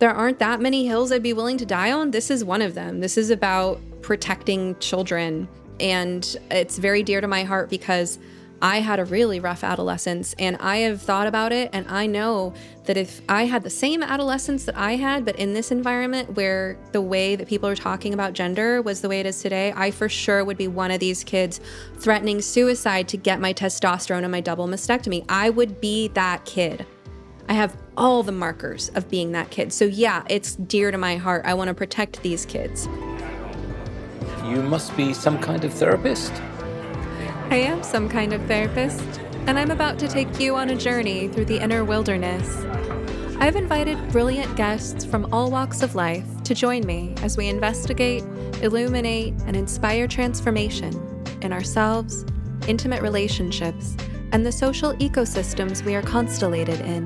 there aren't that many hills I'd be willing to die on. This is one of them. This is about protecting children. And it's very dear to my heart because I had a really rough adolescence, and I have thought about it, and I know that if I had the same adolescence that I had, but in this environment where the way that people are talking about gender was the way it is today, I for sure would be one of these kids threatening suicide to get my testosterone and my double mastectomy. I would be that kid. I have all the markers of being that kid. So yeah, it's dear to my heart. I want to protect these kids. You must be some kind of therapist. I am some kind of therapist, and I'm about to take you on a journey through the inner wilderness. I've invited brilliant guests from all walks of life to join me as we investigate, illuminate, and inspire transformation in ourselves, intimate relationships, and the social ecosystems we are constellated in.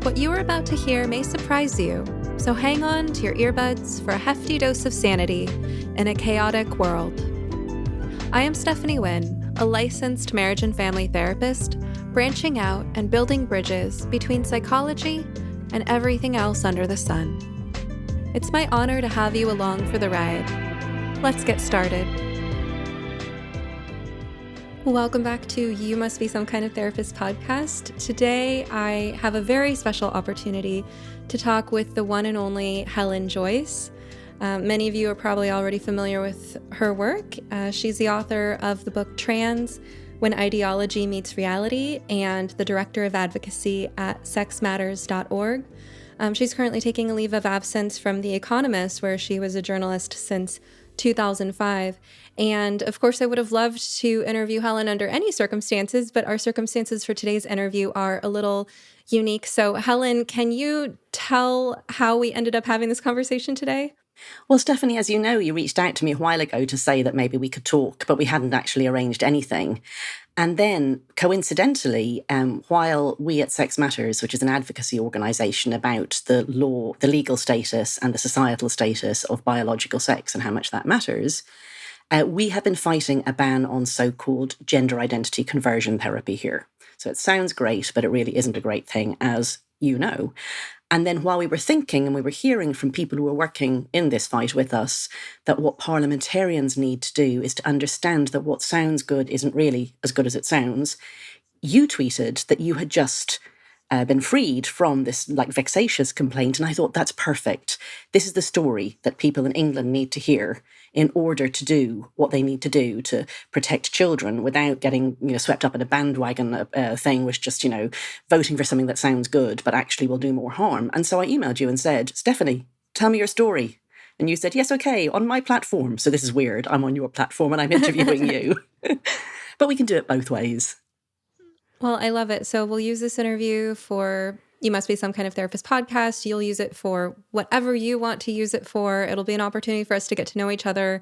What you are about to hear may surprise you, so hang on to your earbuds for a hefty dose of sanity in a chaotic world. I am Stephanie Wynn, a licensed marriage and family therapist, branching out and building bridges between psychology and everything else under the sun. It's my honor to have you along for the ride. Let's get started. Welcome back to You Must Be Some Kind of Therapist podcast. Today, I have a very special opportunity to talk with the one and only Helen Joyce. Many of you are probably already familiar with her work. She's the author of the book Trans, When Ideology Meets Reality, and the director of advocacy at sexmatters.org. She's currently taking a leave of absence from The Economist, where she was a journalist since 2005. And of course, I would have loved to interview Helen under any circumstances, but our circumstances for today's interview are a little unique. So Helen, can you tell how we ended up having this conversation today? Well, Stephanie, as you know, you reached out to me a while ago to say that maybe we could talk, but we hadn't actually arranged anything. And then, coincidentally, while we at Sex Matters, which is an advocacy organisation about the law, the legal status and the societal status of biological sex and how much that matters, we have been fighting a ban on so-called gender identity conversion therapy here. So it sounds great, but it really isn't a great thing, as you know. And then while we were thinking and we were hearing from people who were working in this fight with us that what parliamentarians need to do is to understand that what sounds good isn't really as good as it sounds, you tweeted that you had just been freed from this vexatious complaint. And I thought, that's perfect. This is the story that people in England need to hear in order to do what they need to do to protect children without getting swept up in a bandwagon thing, which just, voting for something that sounds good, but actually will do more harm. And so I emailed you and said, Stephanie, tell me your story. And you said, yes, okay, on my platform. So this is weird. I'm on your platform and I'm interviewing you. But we can do it both ways. Well, I love it. So we'll use this interview for You Must Be Some Kind of Therapist podcast. You'll use it for whatever you want to use it for. It'll be an opportunity for us to get to know each other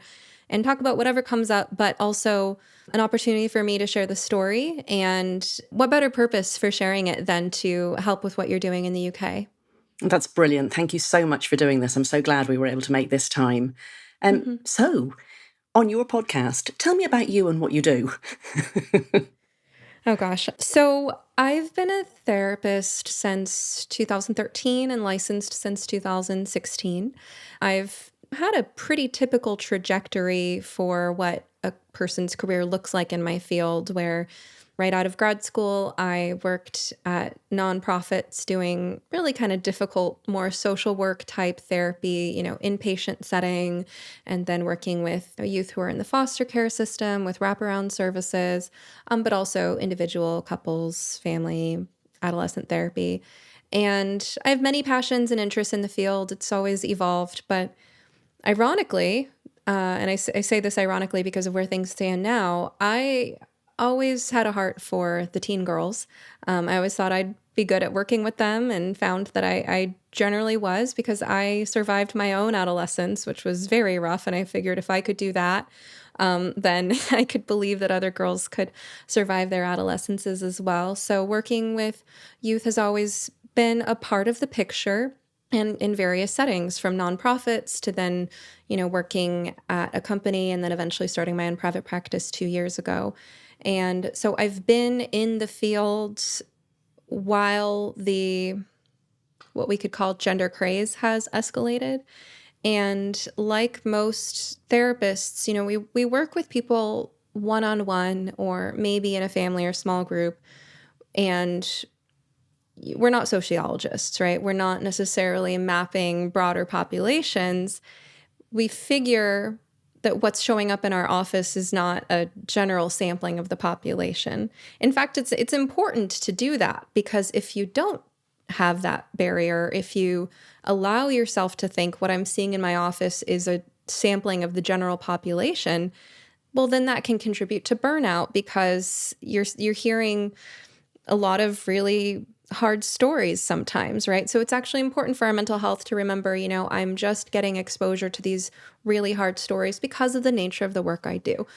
and talk about whatever comes up, but also an opportunity for me to share the story. And what better purpose for sharing it than to help with what you're doing in the UK? That's brilliant. Thank you so much for doing this. I'm so glad we were able to make this time. So, on your podcast, tell me about you and what you do. Oh, gosh. So I've been a therapist since 2013 and licensed since 2016. I've had a pretty typical trajectory for what a person's career looks like in my field, where right out of grad school, I worked at nonprofits doing really kind of difficult, more social work type therapy, inpatient setting, and then working with youth who are in the foster care system with wraparound services, but also individual couples, family, adolescent therapy. And I have many passions and interests in the field. It's always evolved, but ironically, and I say this ironically because of where things stand now, I always had a heart for the teen girls. I always thought I'd be good at working with them and found that I generally was, because I survived my own adolescence, which was very rough. And I figured if I could do that, then I could believe that other girls could survive their adolescences as well. So working with youth has always been a part of the picture, and in various settings, from nonprofits to then, working at a company and then eventually starting my own private practice 2 years ago. And so I've been in the field while the what we could call gender craze has escalated. And like most therapists, we work with people one on one or maybe in a family or small group. And we're not sociologists, right? We're not necessarily mapping broader populations. We figure that what's showing up in our office is not a general sampling of the population. In fact, it's important to do that, because if you don't have that barrier, if you allow yourself to think what I'm seeing in my office is a sampling of the general population, well, then that can contribute to burnout, because you're hearing a lot of really hard stories sometimes, right? So it's actually important for our mental health to remember, I'm just getting exposure to these really hard stories because of the nature of the work I do.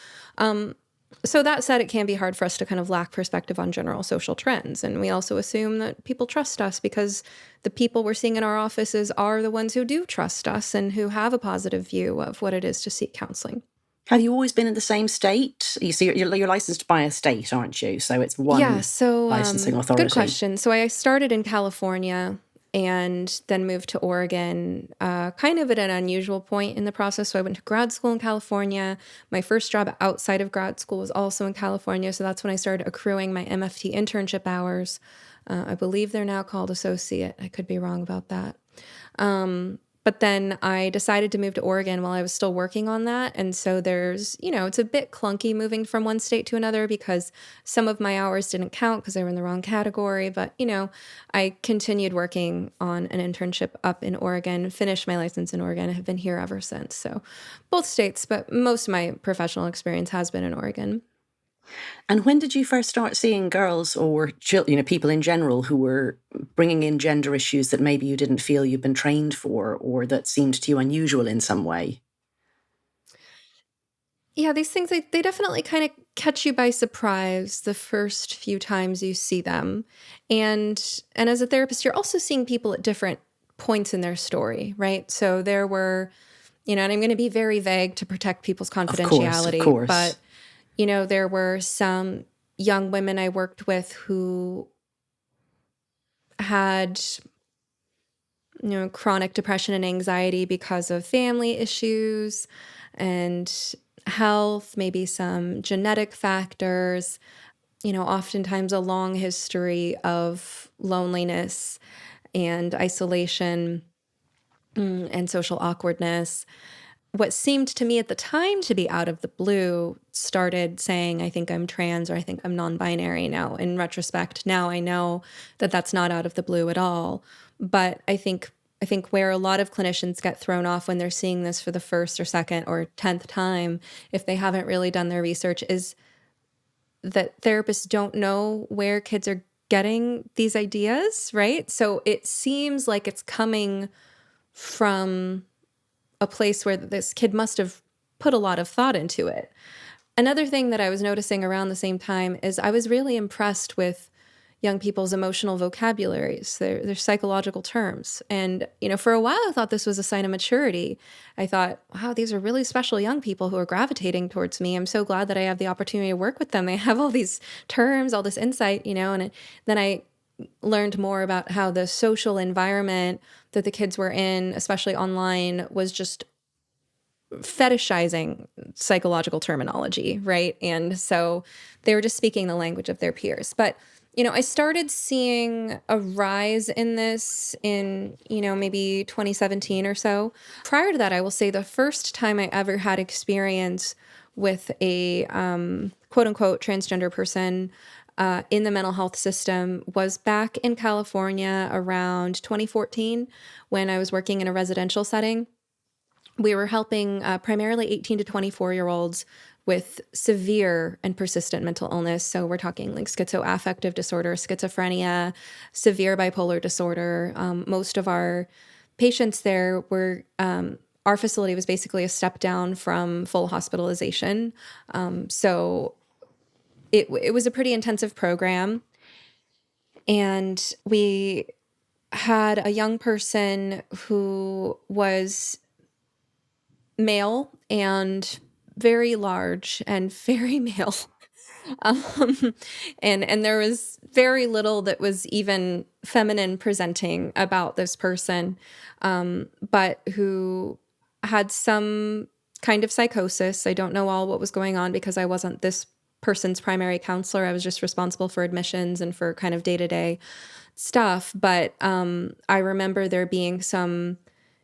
So that said, it can be hard for us to kind of lack perspective on general social trends. And we also assume that people trust us because the people we're seeing in our offices are the ones who do trust us and who have a positive view of what it is to seek counseling. Have you always been in the same state? You see, you're licensed by a state, aren't you? So it's one Yeah, so licensing authority. good question. So I started in California and then moved to Oregon, kind of at an unusual point in the process. So I went to grad school in California. My first job outside of grad school was also in California. So that's when I started accruing my MFT internship hours. I believe they're now called associate. I could be wrong about that. But then I decided to move to Oregon while I was still working on that. And so there's, it's a bit clunky moving from one state to another because some of my hours didn't count because they were in the wrong category. But, I continued working on an internship up in Oregon, finished my license in Oregon, and have been here ever since. So both states, but most of my professional experience has been in Oregon. And when did you first start seeing girls or people in general who were bringing in gender issues that maybe you didn't feel you'd been trained for or that seemed to you unusual in some way? Yeah, these things, they definitely kind of catch you by surprise the first few times you see them. And as a therapist, you're also seeing people at different points in their story, right? So there were, and I'm going to be very vague to protect people's confidentiality, Of course. but there were some young women I worked with who had, chronic depression and anxiety because of family issues and health, maybe some genetic factors, oftentimes a long history of loneliness and isolation and social awkwardness. What seemed to me at the time to be out of the blue started saying, I think I'm trans or I think I'm non-binary. Now, in retrospect, now I know that that's not out of the blue at all. But I think where a lot of clinicians get thrown off when they're seeing this for the first or second or 10th time, if they haven't really done their research, is that therapists don't know where kids are getting these ideas, right? So it seems like it's coming from a place where this kid must have put a lot of thought into it. Another thing that I was noticing around the same time is I was really impressed with young people's emotional vocabularies, their psychological terms. And, for a while I thought this was a sign of maturity. I thought, wow, these are really special young people who are gravitating towards me. I'm so glad that I have the opportunity to work with them. They have all these terms, all this insight, and then I learned more about how the social environment that the kids were in, especially online, was just fetishizing psychological terminology, right? And so they were just speaking the language of their peers. But, I started seeing a rise in this in, maybe 2017 or so. Prior to that, I will say the first time I ever had experience with a quote unquote transgender person in the mental health system was back in California around 2014 when I was working in a residential setting. We were helping primarily 18 to 24-year-olds with severe and persistent mental illness. So we're talking like schizoaffective disorder, schizophrenia, severe bipolar disorder. Most of our patients there were, our facility was basically a step down from full hospitalization. So it was a pretty intensive program. And we had a young person who was male and very large and very male. Um, and there was very little that was even feminine presenting about this person, but who had some kind of psychosis. I don't know all what was going on because I wasn't this person's primary counselor. I was just responsible for admissions and for kind of day-to-day stuff. But I remember there being some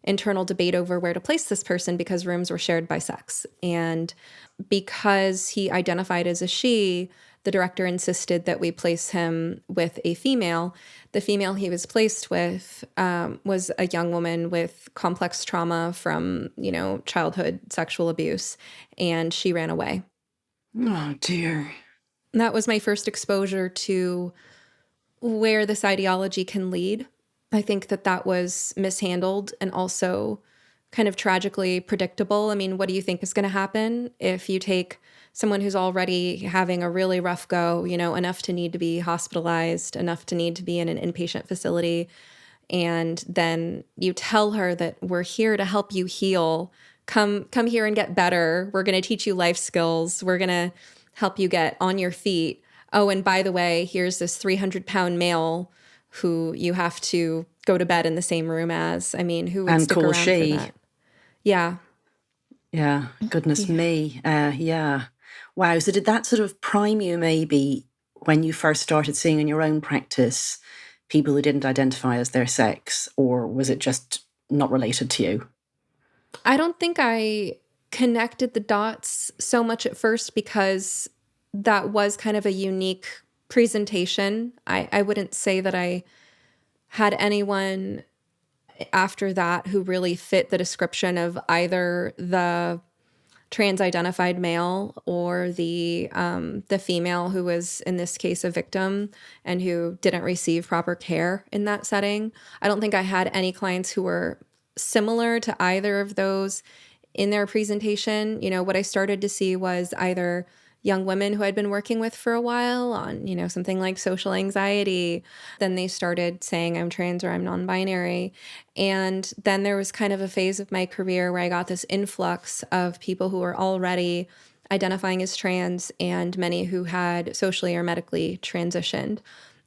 internal debate over where to place this person because rooms were shared by sex. And because he identified as a she, the director insisted that we place him with a female. The female he was placed with was a young woman with complex trauma from, childhood sexual abuse, and she ran away. Oh, dear. That was my first exposure to where this ideology can lead. I think that was mishandled and also kind of tragically predictable. I mean, what do you think is going to happen if you take someone who's already having a really rough go, enough to need to be hospitalized, enough to need to be in an inpatient facility, and then you tell her that we're here to help you heal. Come here and get better. We're going to teach you life skills. We're going to help you get on your feet. Oh, and by the way, here's this 300-pound male who you have to go to bed in the same room as. I mean, who would And stick call around she. for that? Yeah. Yeah, goodness me. Yeah. Wow. So did that sort of prime you maybe when you first started seeing in your own practice people who didn't identify as their sex, or was it just not related to you? I don't think I connected the dots so much at first because that was kind of a unique presentation. I wouldn't say that I had anyone after that who really fit the description of either the trans-identified male or the female who was in this case a victim and who didn't receive proper care in that setting. I don't think I had any clients who were similar to either of those in their presentation. What I started to see was either young women who I'd been working with for a while on, something like social anxiety. Then they started saying I'm trans or I'm non-binary. And then there was kind of a phase of my career where I got this influx of people who were already identifying as trans and many who had socially or medically transitioned.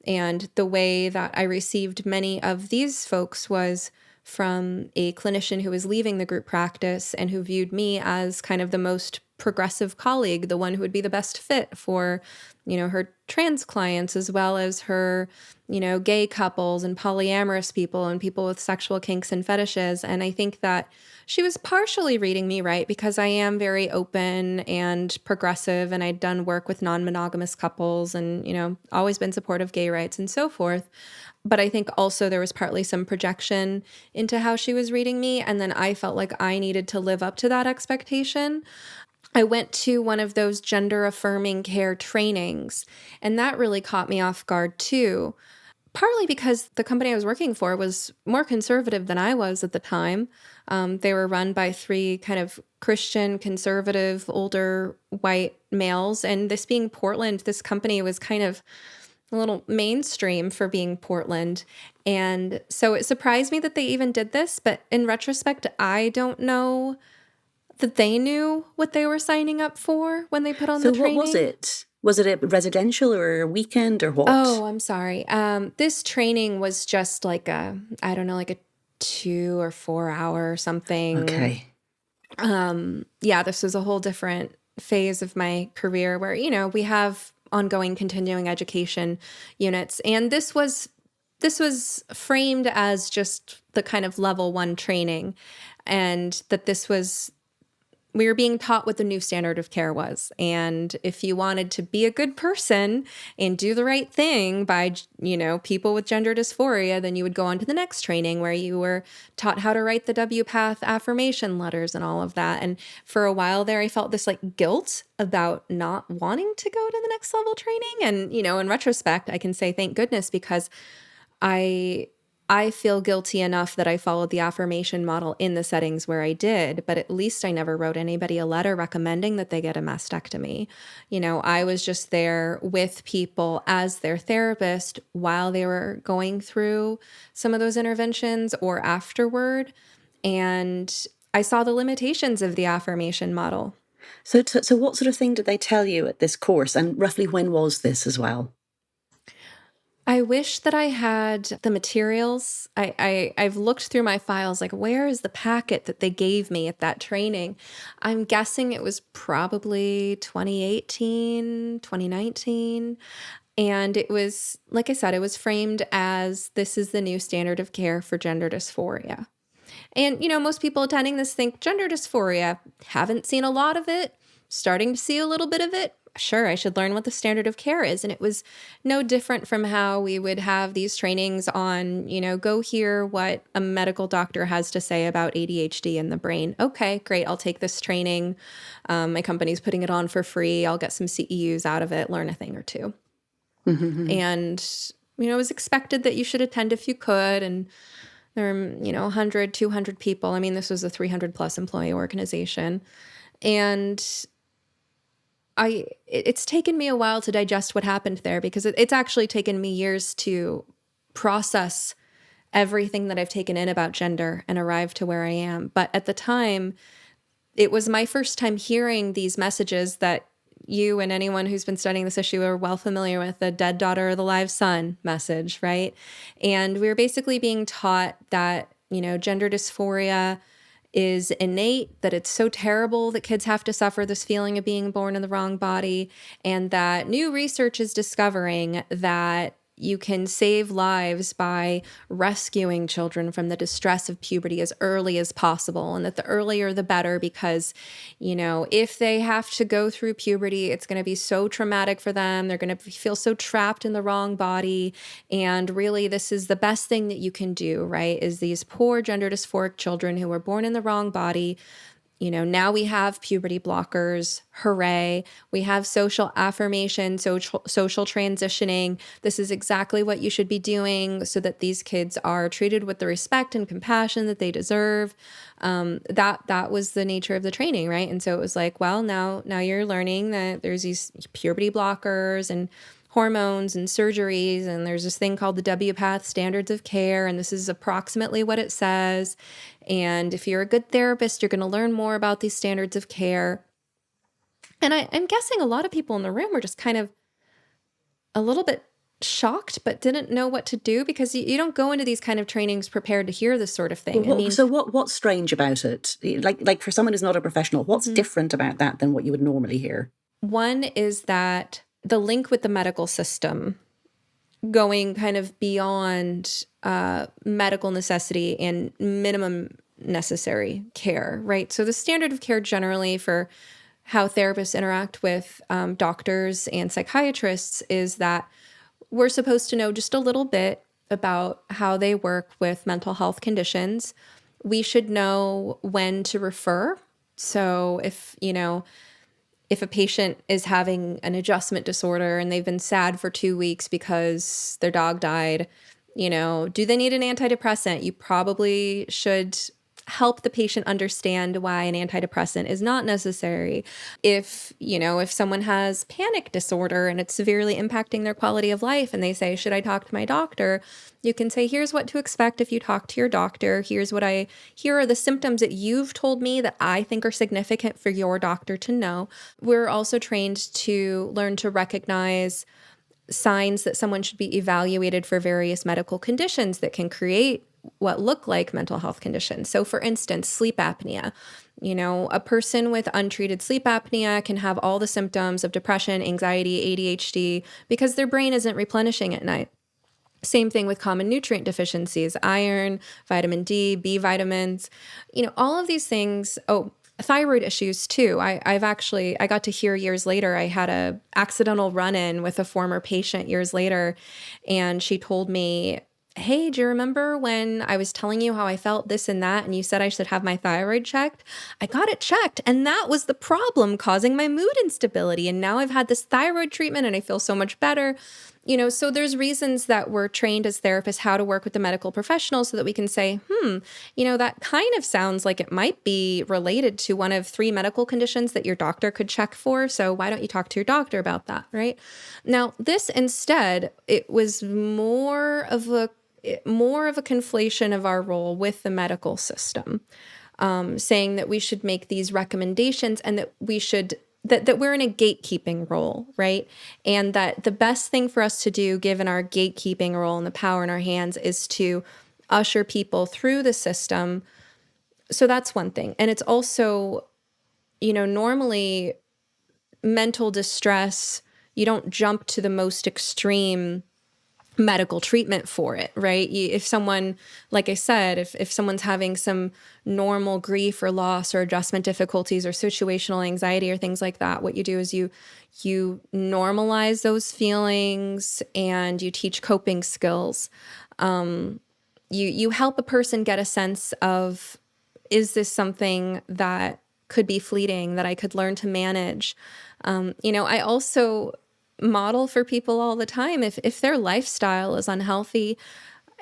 And the way that I received many of these folks was from a clinician who was leaving the group practice and who viewed me as kind of the most progressive colleague, the one who would be the best fit for, her trans clients as well as her, gay couples and polyamorous people and people with sexual kinks and fetishes. And I think that she was partially reading me right because I am very open and progressive, and I'd done work with non-monogamous couples and, always been supportive of gay rights and so forth. But I think also there was partly some projection into how she was reading me. And then I felt like I needed to live up to that expectation. I went to one of those gender affirming care trainings, and that really caught me off guard too. Partly because the company I was working for was more conservative than I was at the time. They were run by 3 kind of Christian, conservative, older white males. And this being Portland, this company was kind of a little mainstream for being Portland. And so it surprised me that they even did this. But in retrospect, I don't know that they knew what they were signing up for when they put on the training. So what was it? Was it a residential or a weekend or what? Oh, I'm sorry. This training was just like a 2 or 4 hour or something. Okay. Yeah, this was a whole different phase of my career where, we have ongoing continuing education units. And this was framed as just the kind of level 1 training, and that we were being taught what the new standard of care was. And if you wanted to be a good person and do the right thing by, people with gender dysphoria, then you would go on to the next training where you were taught how to write the WPATH affirmation letters and all of that. And for a while there, I felt this like guilt about not wanting to go to the next level training. And, in retrospect, I can say thank goodness, because I feel guilty enough that I followed the affirmation model in the settings where I did, but at least I never wrote anybody a letter recommending that they get a mastectomy. I was just there with people as their therapist while they were going through some of those interventions or afterward. And I saw the limitations of the affirmation model. So what sort of thing did they tell you at this course? And roughly when was this as well? I wish that I had the materials. I've looked through my files, like, where is the packet that they gave me at that training? I'm guessing it was probably 2018, 2019. And it was, like I said, it was framed as this is the new standard of care for gender dysphoria. And, most people attending this think gender dysphoria, haven't seen a lot of it, starting to see a little bit of it. Sure, I should learn what the standard of care is. And it was no different from how we would have these trainings on, go hear what a medical doctor has to say about ADHD in the brain. Okay, great. I'll take this training. My company's putting it on for free. I'll get some CEUs out of it, learn a thing or two. And, it was expected that you should attend if you could. And there are, 100, 200 people. I mean, this was a 300 plus employee organization. And it's taken me a while to digest what happened there, because it's actually taken me years to process everything that I've taken in about gender and arrive to where I am. But at the time, it was my first time hearing these messages that you and anyone who's been studying this issue are well familiar with, the dead daughter or the live son message, right? And we were basically being taught that, gender dysphoria is innate, that it's so terrible that kids have to suffer this feeling of being born in the wrong body, and that new research is discovering that you can save lives by rescuing children from the distress of puberty as early as possible, and that the earlier the better, because, if they have to go through puberty, it's going to be so traumatic for them. They're going to feel so trapped in the wrong body. And really, this is the best thing that you can do, right? Is these poor gender dysphoric children who were born in the wrong body. Now we have puberty blockers. Hooray. We have social affirmation, social transitioning. This is exactly what you should be doing so that these kids are treated with the respect and compassion that they deserve. That was the nature of the training, right? And so it was like, well, now you're learning that there's these puberty blockers and hormones and surgeries, and there's this thing called the WPATH standards of care, and this is approximately what it says. And if you're a good therapist, you're going to learn more about these standards of care. And I'm guessing a lot of people in the room were just kind of a little bit shocked, but didn't know what to do, because you don't go into these kind of trainings prepared to hear this sort of thing. What's strange about it? Like for someone who's not a professional, what's different about that than what you would normally hear? One is that the link with the medical system, going kind of beyond medical necessity and minimum necessary care, right? So the standard of care generally for how therapists interact with doctors and psychiatrists is that we're supposed to know just a little bit about how they work with mental health conditions. We should know when to refer. So if a patient is having an adjustment disorder and they've been sad for 2 weeks because their dog died, do they need an antidepressant? You probably should help the patient understand why an antidepressant is not necessary. If someone has panic disorder and it's severely impacting their quality of life and they say, should I talk to my doctor? You can say, here's what to expect if you talk to your doctor. Here are the symptoms that you've told me that I think are significant for your doctor to know. We're also trained to learn to recognize signs that someone should be evaluated for various medical conditions that can create what look like mental health conditions. So for instance, sleep apnea. A person with untreated sleep apnea can have all the symptoms of depression, anxiety, ADHD, because their brain isn't replenishing at night. Same thing with common nutrient deficiencies, iron, vitamin D, B vitamins, all of these things. Oh, thyroid issues too. I got to hear years later, I had a accidental run-in with a former patient years later, and she told me, hey, do you remember when I was telling you how I felt this and that, and you said I should have my thyroid checked? I got it checked, and that was the problem causing my mood instability. And now I've had this thyroid treatment and I feel so much better. So there's reasons that we're trained as therapists how to work with the medical professionals so that we can say, that kind of sounds like it might be related to one of 3 medical conditions that your doctor could check for. So why don't you talk to your doctor about that, right? Now, this instead, it was more of a conflation of our role with the medical system. saying that we should make these recommendations and that we should that we're in a gatekeeping role, right? And that the best thing for us to do, given our gatekeeping role and the power in our hands, is to usher people through the system. So that's one thing. And it's also, normally mental distress, you don't jump to the most extreme medical treatment for it, right? If someone, like I said, if someone's having some normal grief or loss or adjustment difficulties or situational anxiety or things like that, what you do is you normalize those feelings and you teach coping skills. You help a person get a sense of, is this something that could be fleeting, that I could learn to manage? I also model for people all the time, if their lifestyle is unhealthy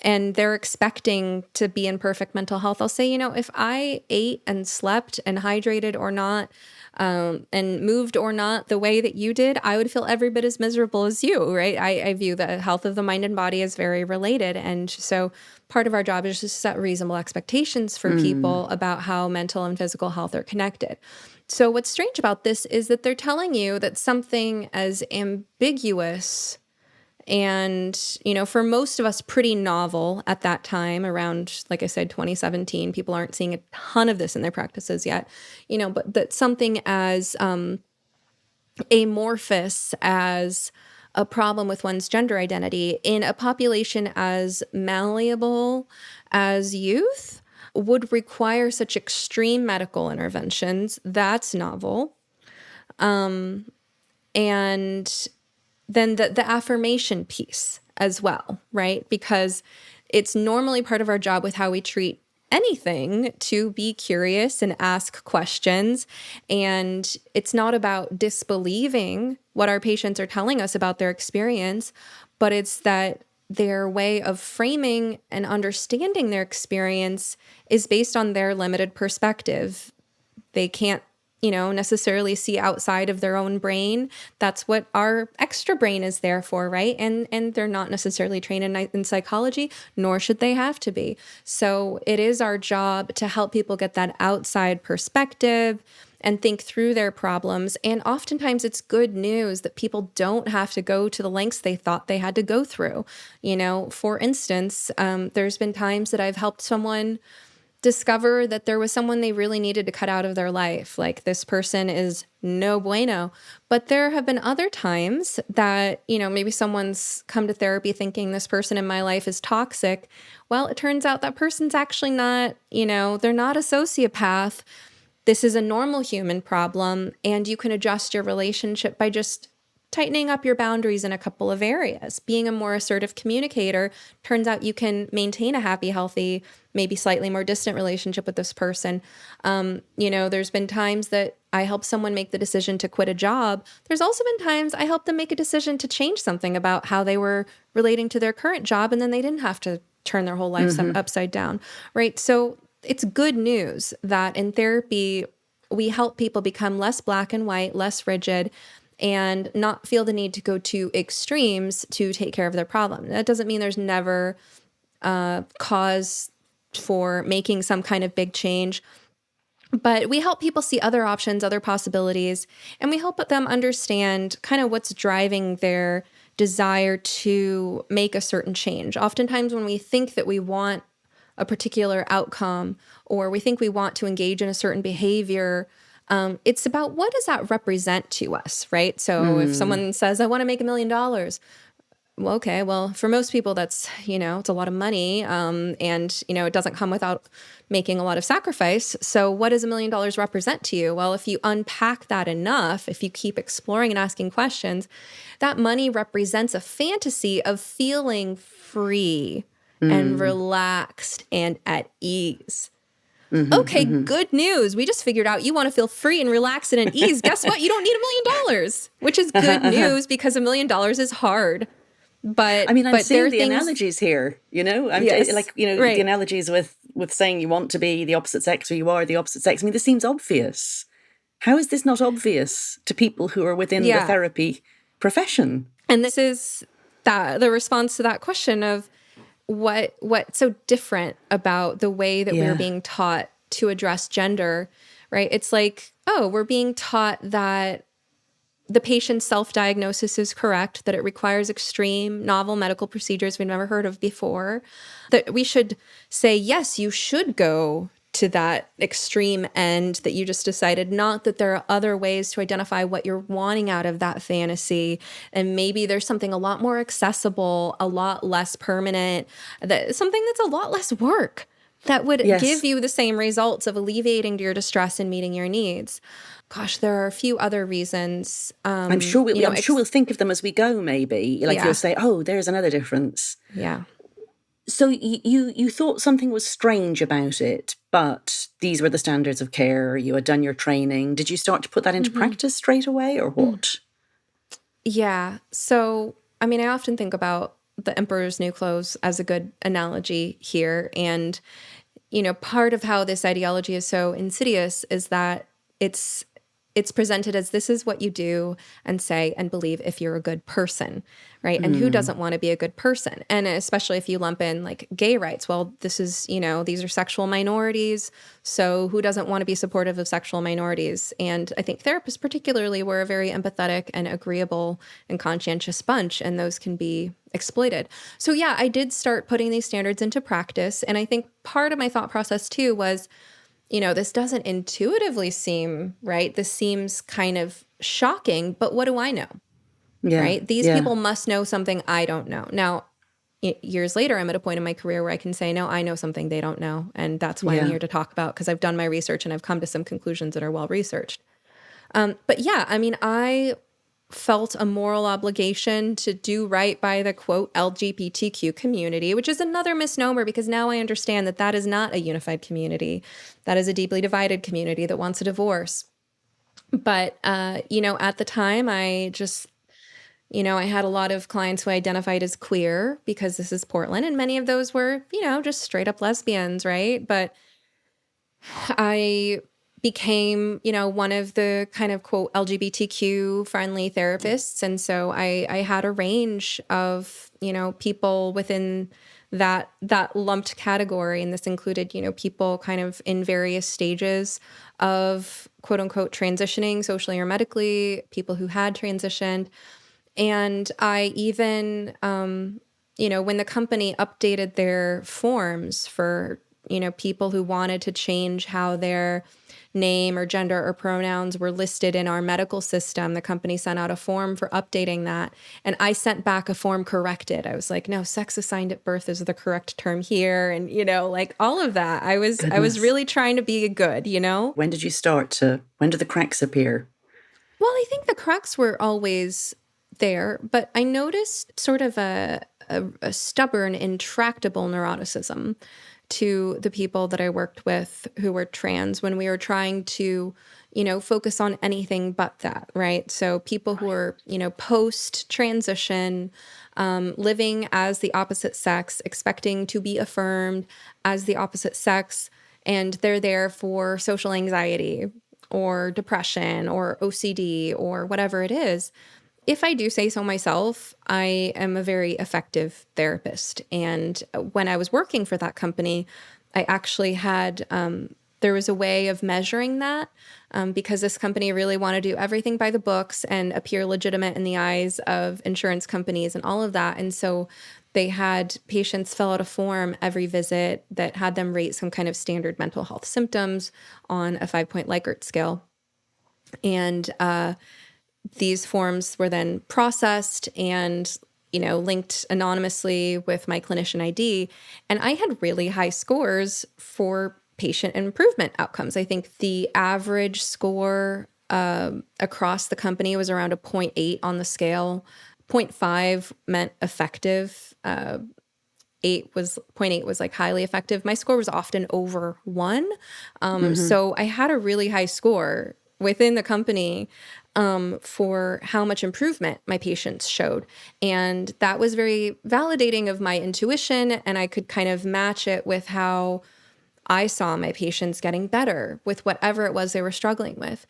and they're expecting to be in perfect mental health, I'll say, if I ate and slept and hydrated or not, and moved or not the way that you did, I would feel every bit as miserable as you, right? I view the health of the mind and body as very related. And so part of our job is just to set reasonable expectations for people about how mental and physical health are connected. So what's strange about this is that they're telling you that something as ambiguous and, for most of us, pretty novel at that time, around, like I said, 2017, people aren't seeing a ton of this in their practices yet, but that something as amorphous as a problem with one's gender identity in a population as malleable as youth would require such extreme medical interventions. That's novel. And then the affirmation piece as well, right? Because it's normally part of our job with how we treat anything to be curious and ask questions. And it's not about disbelieving what our patients are telling us about their experience, but it's that their way of framing and understanding their experience is based on their limited perspective. They can't, necessarily see outside of their own brain. That's what our extra brain is there for, right? And they're not necessarily trained in psychology, nor should they have to be. So it is our job to help people get that outside perspective and think through their problems. And oftentimes it's good news that people don't have to go to the lengths they thought they had to go through. For instance, there's been times that I've helped someone discover that there was someone they really needed to cut out of their life. Like, this person is no bueno. But there have been other times that, maybe someone's come to therapy thinking this person in my life is toxic. Well, it turns out that person's actually not, they're not a sociopath. This is a normal human problem, and you can adjust your relationship by just tightening up your boundaries in a couple of areas. Being a more assertive communicator, turns out you can maintain a happy, healthy, maybe slightly more distant relationship with this person. There's been times that I help someone make the decision to quit a job. There's also been times I help them make a decision to change something about how they were relating to their current job, and then they didn't have to turn their whole life upside down, right? So it's good news that in therapy, we help people become less black and white, less rigid, and not feel the need to go to extremes to take care of their problem. That doesn't mean there's never cause for making some kind of big change. But we help people see other options, other possibilities, and we help them understand kind of what's driving their desire to make a certain change. Oftentimes when we think that we want a particular outcome, or we think we want to engage in a certain behavior, it's about, what does that represent to us, right? So if someone says, I want to make $1 million, well, okay, well, for most people, that's, it's a lot of money, and, it doesn't come without making a lot of sacrifice. So what does $1 million represent to you? Well, if you unpack that enough, if you keep exploring and asking questions, that money represents a fantasy of feeling free and relaxed and at ease. Okay, good news. We just figured out you want to feel free and relaxed and at ease. Guess what? You don't need $1 million, which is good news, because $1 million is hard. But I'm but seeing the things, analogies here, Yes, the analogies with saying you want to be the opposite sex or you are the opposite sex. I mean, this seems obvious. How is this not obvious to people who are within the therapy profession? And this is the response to that question of what's so different about the way that we're being taught to address gender, right? It's like, oh, we're being taught that the patient's self-diagnosis is correct, that it requires extreme, novel medical procedures we've never heard of before, that we should say, yes, you should go to that extreme end that you just decided, not that there are other ways to identify what you're wanting out of that fantasy. And maybe there's something a lot more accessible, a lot less permanent, that something that's a lot less work that would Yes. give you the same results of alleviating your distress and meeting your needs. Gosh, there are a few other reasons. I'm sure we'll think of them as we go, maybe. Like Yeah. you'll say, oh, there's another difference. Yeah. So you thought something was strange about it, but these were the standards of care. You had done your training. Did you start to put that into practice straight away, or what? Yeah. So, I mean, I often think about the Emperor's New Clothes as a good analogy here. And, part of how this ideology is so insidious is that it's presented as this is what you do and say and believe if you're a good person, right? And who doesn't want to be a good person? And especially if you lump in like gay rights. Well, this is, these are sexual minorities. So who doesn't want to be supportive of sexual minorities? And I think therapists particularly were a very empathetic and agreeable and conscientious bunch, and those can be exploited. So yeah, I did start putting these standards into practice. And I think part of my thought process too was, this doesn't intuitively seem right. This seems kind of shocking, but what do I know? Yeah. Right? These yeah. people must know something I don't know. Now, years later, I'm at a point in my career where I can say, no, I know something they don't know. And that's why I'm Yeah. here to talk about, because I've done my research and I've come to some conclusions that are well researched. But yeah, I mean, I felt a moral obligation to do right by the quote LGBTQ community, which is another misnomer because now I understand that that is not a unified community. That is a deeply divided community that wants a divorce. But, at the time, I just, I had a lot of clients who identified as queer because this is Portland, and many of those were, just straight up lesbians, right? But I became, one of the kind of quote LGBTQ friendly therapists. And so I had a range of, people within that lumped category. And this included, people kind of in various stages of quote unquote transitioning socially or medically, people who had transitioned. And I even, when the company updated their forms for, people who wanted to change how their name or gender or pronouns were listed in our medical system, the company sent out a form for updating that. And I sent back a form corrected. I was like, no, sex assigned at birth is the correct term here. And, like all of that. I was Goodness. really trying to be good, When did the cracks appear? Well, I think the cracks were always there, but I noticed sort of a stubborn, intractable neuroticism to the people that I worked with who were trans when we were trying to, focus on anything but that, right? So people who are, post-transition, living as the opposite sex, expecting to be affirmed as the opposite sex, and they're there for social anxiety or depression or OCD or whatever it is. If I do say so myself, I am a very effective therapist. And when I was working for that company, I actually had, there was a way of measuring that because this company really wanted to do everything by the books and appear legitimate in the eyes of insurance companies and all of that. And so they had patients fill out a form every visit that had them rate some kind of standard mental health symptoms on a 5-point Likert scale. And these forms were then processed and, linked anonymously with my clinician ID. And I had really high scores for patient improvement outcomes. I think the average score across the company was around a 0.8 on the scale. 0.5 meant effective. 0.8 was like highly effective. My score was often over 1. So I had a really high score within the company for how much improvement my patients showed. And that was very validating of my intuition. And I could kind of match it with how I saw my patients getting better with whatever it was they were struggling with.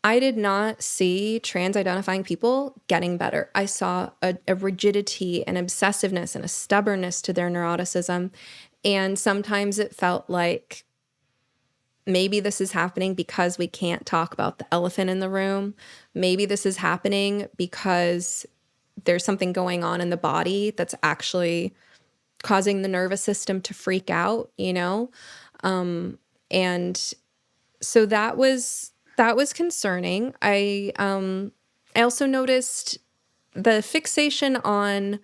I did not see trans-identifying people getting better. I saw a rigidity and obsessiveness and a stubbornness to their neuroticism. And sometimes it felt like Maybe this is happening because we can't talk about the elephant in the room. Maybe this is happening because there's something going on in the body that's actually causing the nervous system to freak out, you know? And so that was concerning. I also noticed the fixation on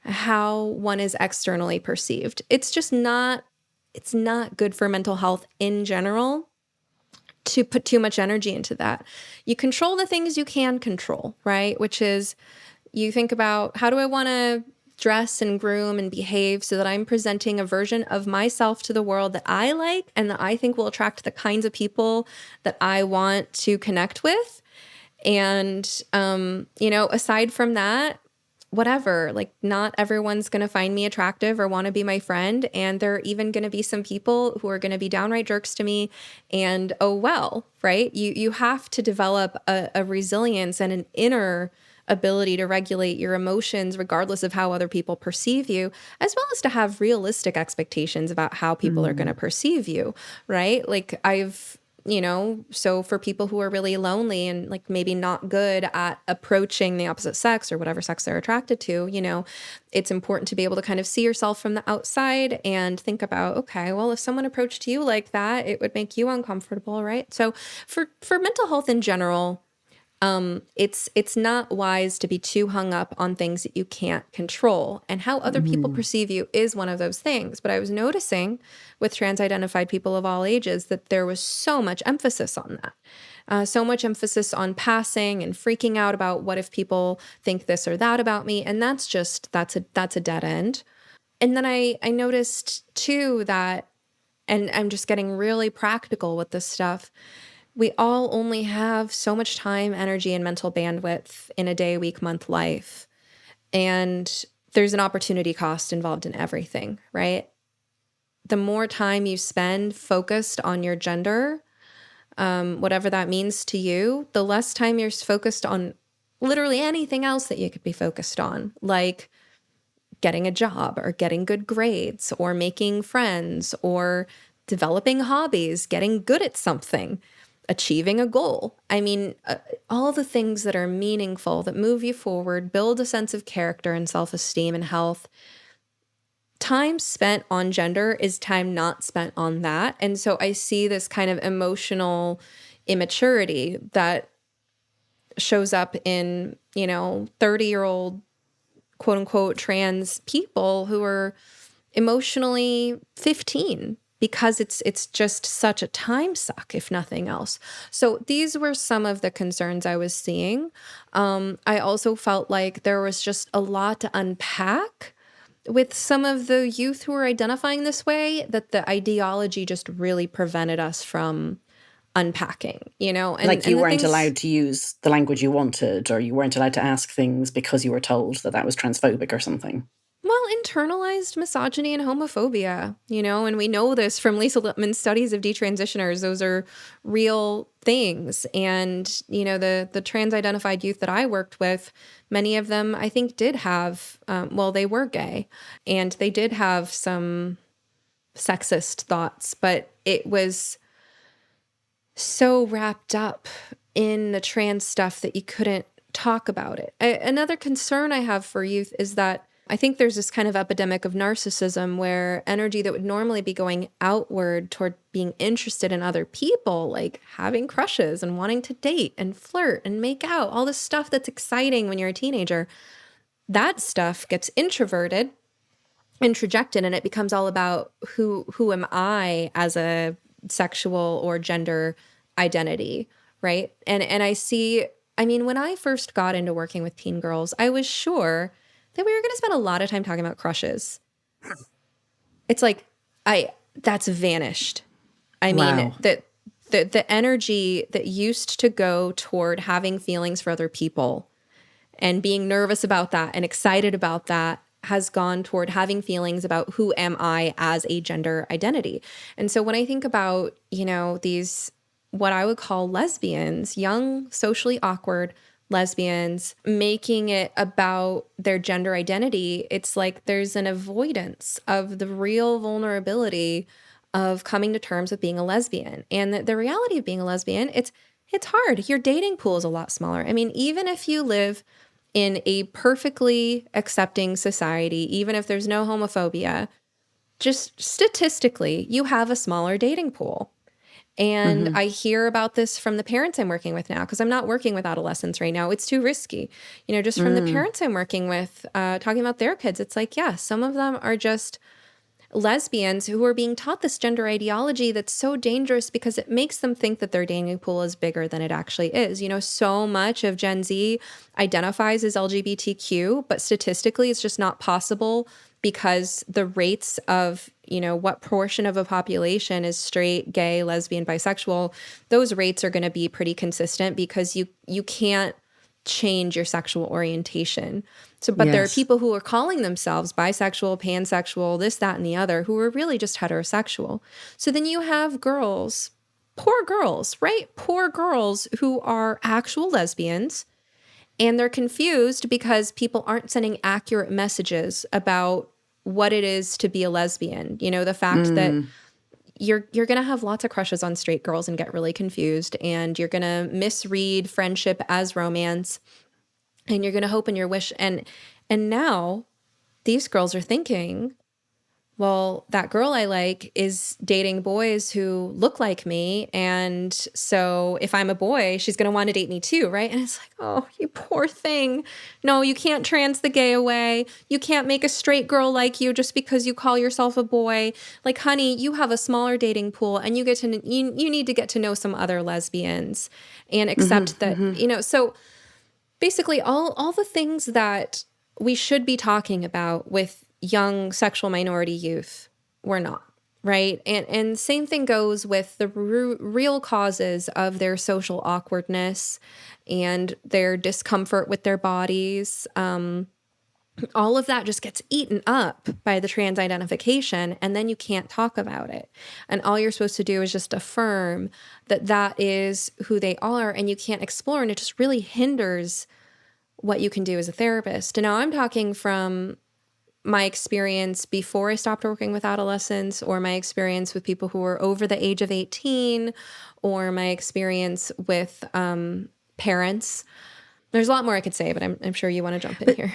how one is externally perceived. It's not good for mental health in general to put too much energy into that. You control the things you can control, right? Which is you think about, how do I want to dress and groom and behave so that I'm presenting a version of myself to the world that I like and that I think will attract the kinds of people that I want to connect with. And, aside from that, whatever, like not everyone's going to find me attractive or want to be my friend. And there are even going to be some people who are going to be downright jerks to me. And oh, well, right. You have to develop a resilience and an inner ability to regulate your emotions regardless of how other people perceive you, as well as to have realistic expectations about how people are going to perceive you, right? Like so for people who are really lonely and like maybe not good at approaching the opposite sex or whatever sex they're attracted to, it's important to be able to kind of see yourself from the outside and think about, okay, well, if someone approached you like that, it would make you uncomfortable, right? So for mental health in general, it's not wise to be too hung up on things that you can't control. And how other people perceive you is one of those things. But I was noticing with trans-identified people of all ages that there was so much emphasis on that. So much emphasis on passing and freaking out about what if people think this or that about me. And that's a dead end. And then I noticed too that, and I'm just getting really practical with this stuff, we all only have so much time, energy, and mental bandwidth in a day, week, month life. And there's an opportunity cost involved in everything, right? The more time you spend focused on your gender, whatever that means to you, the less time you're focused on literally anything else that you could be focused on, like getting a job or getting good grades or making friends or developing hobbies, getting good at something, achieving a goal. I mean, all the things that are meaningful, that move you forward, build a sense of character and self-esteem and health. Time spent on gender is time not spent on that. And so I see this kind of emotional immaturity that shows up in, 30-year-old quote unquote trans people who are emotionally 15. Because it's just such a time suck, if nothing else. So these were some of the concerns I was seeing. I also felt like there was just a lot to unpack with some of the youth who were identifying this way, that the ideology just really prevented us from unpacking, And, like you and the weren't things- allowed to use the language you wanted, or you weren't allowed to ask things because you were told that was transphobic or something. Well, internalized misogyny and homophobia, and we know this from Lisa Lippman's studies of detransitioners. Those are real things. And, the trans-identified youth that I worked with, many of them, I think, did have, they were gay, and they did have some sexist thoughts, but it was so wrapped up in the trans stuff that you couldn't talk about it. Another concern I have for youth is that I think there's this kind of epidemic of narcissism where energy that would normally be going outward toward being interested in other people, like having crushes and wanting to date and flirt and make out, all this stuff that's exciting when you're a teenager, that stuff gets introverted, introjected, and it becomes all about who am I as a sexual or gender identity, right? And I see, when I first got into working with teen girls, I was sure that we were going to spend a lot of time talking about crushes. It's like, that's vanished. Wow. That the energy that used to go toward having feelings for other people and being nervous about that and excited about that has gone toward having feelings about who am I as a gender identity. And so when I think about, these, what I would call lesbians, young, socially awkward lesbians, making it about their gender identity, it's like there's an avoidance of the real vulnerability of coming to terms with being a lesbian. And the reality of being a lesbian, it's hard. Your dating pool is a lot smaller. I mean, even if you live in a perfectly accepting society, even if there's no homophobia, just statistically, you have a smaller dating pool. And I hear about this from the parents I'm working with now, because I'm not working with adolescents right now. It's too risky. Just from the parents I'm working with, talking about their kids, it's like, yeah, some of them are just lesbians who are being taught this gender ideology that's so dangerous because it makes them think that their dating pool is bigger than it actually is. So much of Gen Z identifies as LGBTQ, but statistically it's just not possible because the rates of, what portion of a population is straight, gay, lesbian, bisexual, those rates are going to be pretty consistent because you can't change your sexual orientation. But there are people who are calling themselves bisexual, pansexual, this, that, and the other, who are really just heterosexual. So then you have girls, poor girls, right? Poor girls who are actual lesbians, and they're confused because people aren't sending accurate messages about what it is to be a lesbian. The fact that you're going to have lots of crushes on straight girls and get really confused, and you're going to misread friendship as romance, and you're going to hope and your wish. And now these girls are thinking, well, that girl I like is dating boys who look like me. And so if I'm a boy, she's going to want to date me too, right? And it's like, oh, you poor thing. No, you can't trans the gay away. You can't make a straight girl like you just because you call yourself a boy. Like, honey, you have a smaller dating pool, and you need to get to know some other lesbians and accept that, so basically all the things that we should be talking about with young sexual minority youth, we're not, right? And same thing goes with the real causes of their social awkwardness and their discomfort with their bodies. All of that just gets eaten up by the trans identification, and then you can't talk about it. And all you're supposed to do is just affirm that that is who they are, and you can't explore, and it just really hinders what you can do as a therapist. And now I'm talking from my experience before I stopped working with adolescents, or my experience with people who were over the age of 18, or my experience with parents. There's a lot more I could say, but I'm sure you want to jump in here.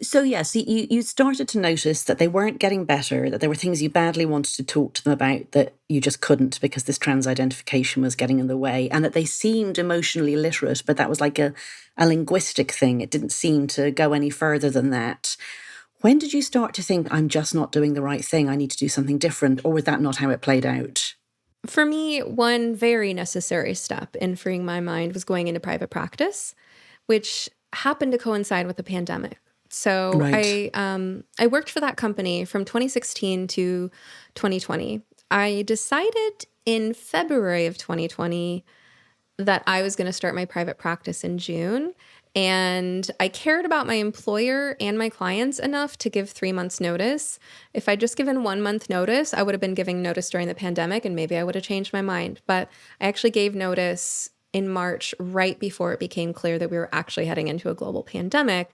So yes, you started to notice that they weren't getting better, that there were things you badly wanted to talk to them about that you just couldn't because this trans identification was getting in the way, and that they seemed emotionally literate, but that was like a linguistic thing. It didn't seem to go any further than that. When did you start to think, I'm just not doing the right thing, I need to do something different, or was that not how it played out? For me, one very necessary step in freeing my mind was going into private practice, which happened to coincide with the pandemic. So Right. I worked for that company from 2016 to 2020. I decided in February of 2020 that I was going to start my private practice in June. And I cared about my employer and my clients enough to give 3 months notice. If I'd just given 1 month notice, I would have been giving notice during the pandemic, and maybe I would have changed my mind. But I actually gave notice in March, right before it became clear that we were actually heading into a global pandemic.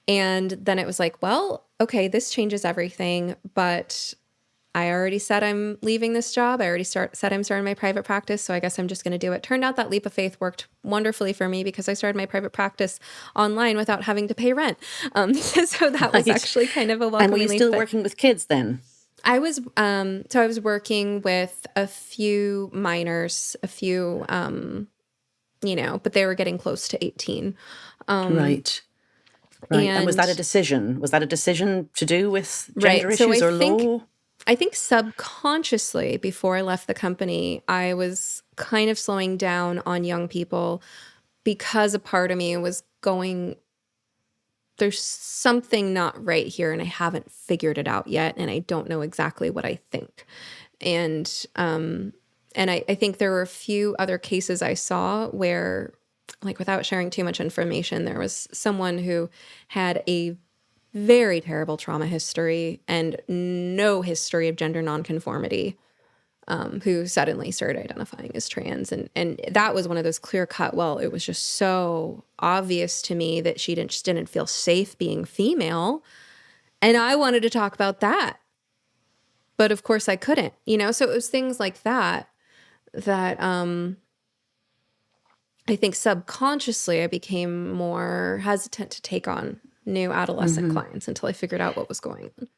And then it was like, well, okay, this changes everything, but I already said I'm leaving this job. I already said I'm starting my private practice, so I guess I'm just going to do it. Turned out that leap of faith worked wonderfully for me because I started my private practice online without having to pay rent. So that was actually kind of a welcome. And were you still working with kids then? I was I was working with a few minors, a few but they were getting close to 18. Right. And was that a decision? Was that a decision to do with gender issues or law? I think subconsciously, before I left the company, I was kind of slowing down on young people because a part of me was going, there's something not right here, and I haven't figured it out yet, and I don't know exactly what I think. And I think there were a few other cases I saw where, like, without sharing too much information, there was someone who had a very terrible trauma history and no history of gender nonconformity, who suddenly started identifying as trans. And that was one of those clear cut, well, it was just so obvious to me that she just didn't feel safe being female. And I wanted to talk about that. but of course I couldn't, so it was things like that I think subconsciously I became more hesitant to take on new adolescent clients until I figured out what was going on.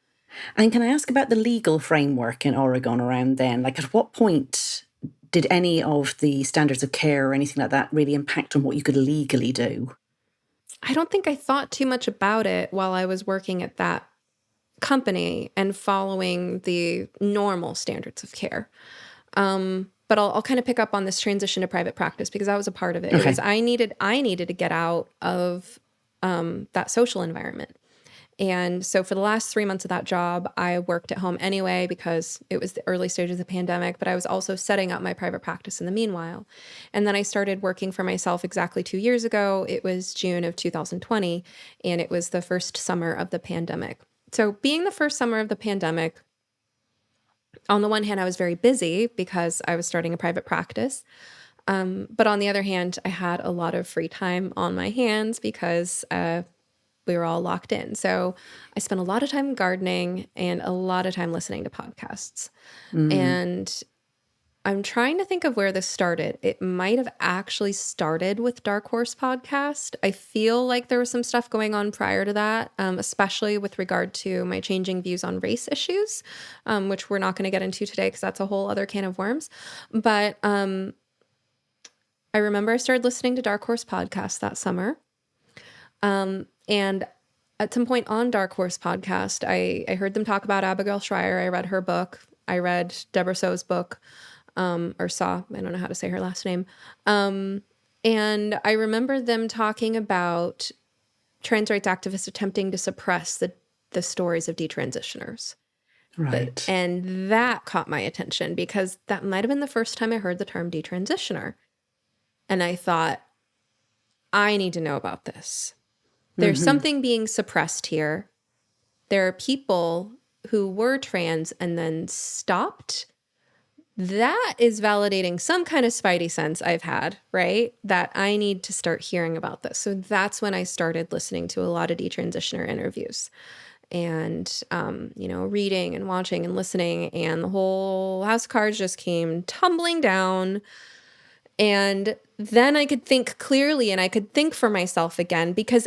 And can I ask about the legal framework in Oregon around then? Like, at what point did any of the standards of care or anything like that really impact on what you could legally do? I don't think I thought too much about it while I was working at that company and following the normal standards of care. But I'll kind of pick up on this transition to private practice because that was a part of it. Okay. Because I needed to get out of that social environment. And so for the last 3 months of that job, I worked at home anyway because it was the early stages of the pandemic, but I was also setting up my private practice in the meanwhile. And then I started working for myself exactly 2 years ago. It was June of 2020, and it was the first summer of the pandemic. So being the first summer of the pandemic, on the one hand, I was very busy because I was starting a private practice. But on the other hand, I had a lot of free time on my hands because we were all locked in. So I spent a lot of time gardening and a lot of time listening to podcasts. And I'm trying to think of where this started. It might have actually started with Dark Horse Podcast. I feel like there was some stuff going on prior to that, especially with regard to my changing views on race issues, which we're not going to get into today because that's a whole other can of worms. But I remember I started listening to Dark Horse Podcast that summer. And at some point on Dark Horse Podcast, I heard them talk about Abigail Shrier. I read her book. I read Deborah Soh's book. Or Saw, I don't know how to say her last name. And I remember them talking about trans rights activists attempting to suppress the stories of detransitioners. Right. And that caught my attention because that might have been the first time I heard the term detransitioner. And I thought, I need to know about this. There's something being suppressed here. There are people who were trans and then stopped. That is validating some kind of spidey sense I've had, right? That I need to start hearing about this. So that's when I started listening to a lot of detransitioner interviews and, reading and watching and listening. And the whole house of cards just came tumbling down. And then I could think clearly and I could think for myself again because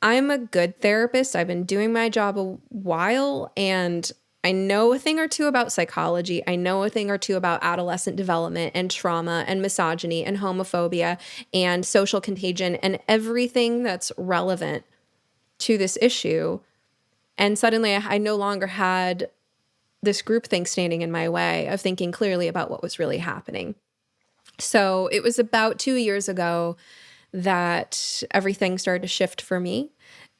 I'm a good therapist. I've been doing my job a while and I know a thing or two about psychology. I know a thing or two about adolescent development and trauma and misogyny and homophobia and social contagion and everything that's relevant to this issue. And suddenly I no longer had this groupthink standing in my way of thinking clearly about what was really happening. So it was about 2 years ago that everything started to shift for me.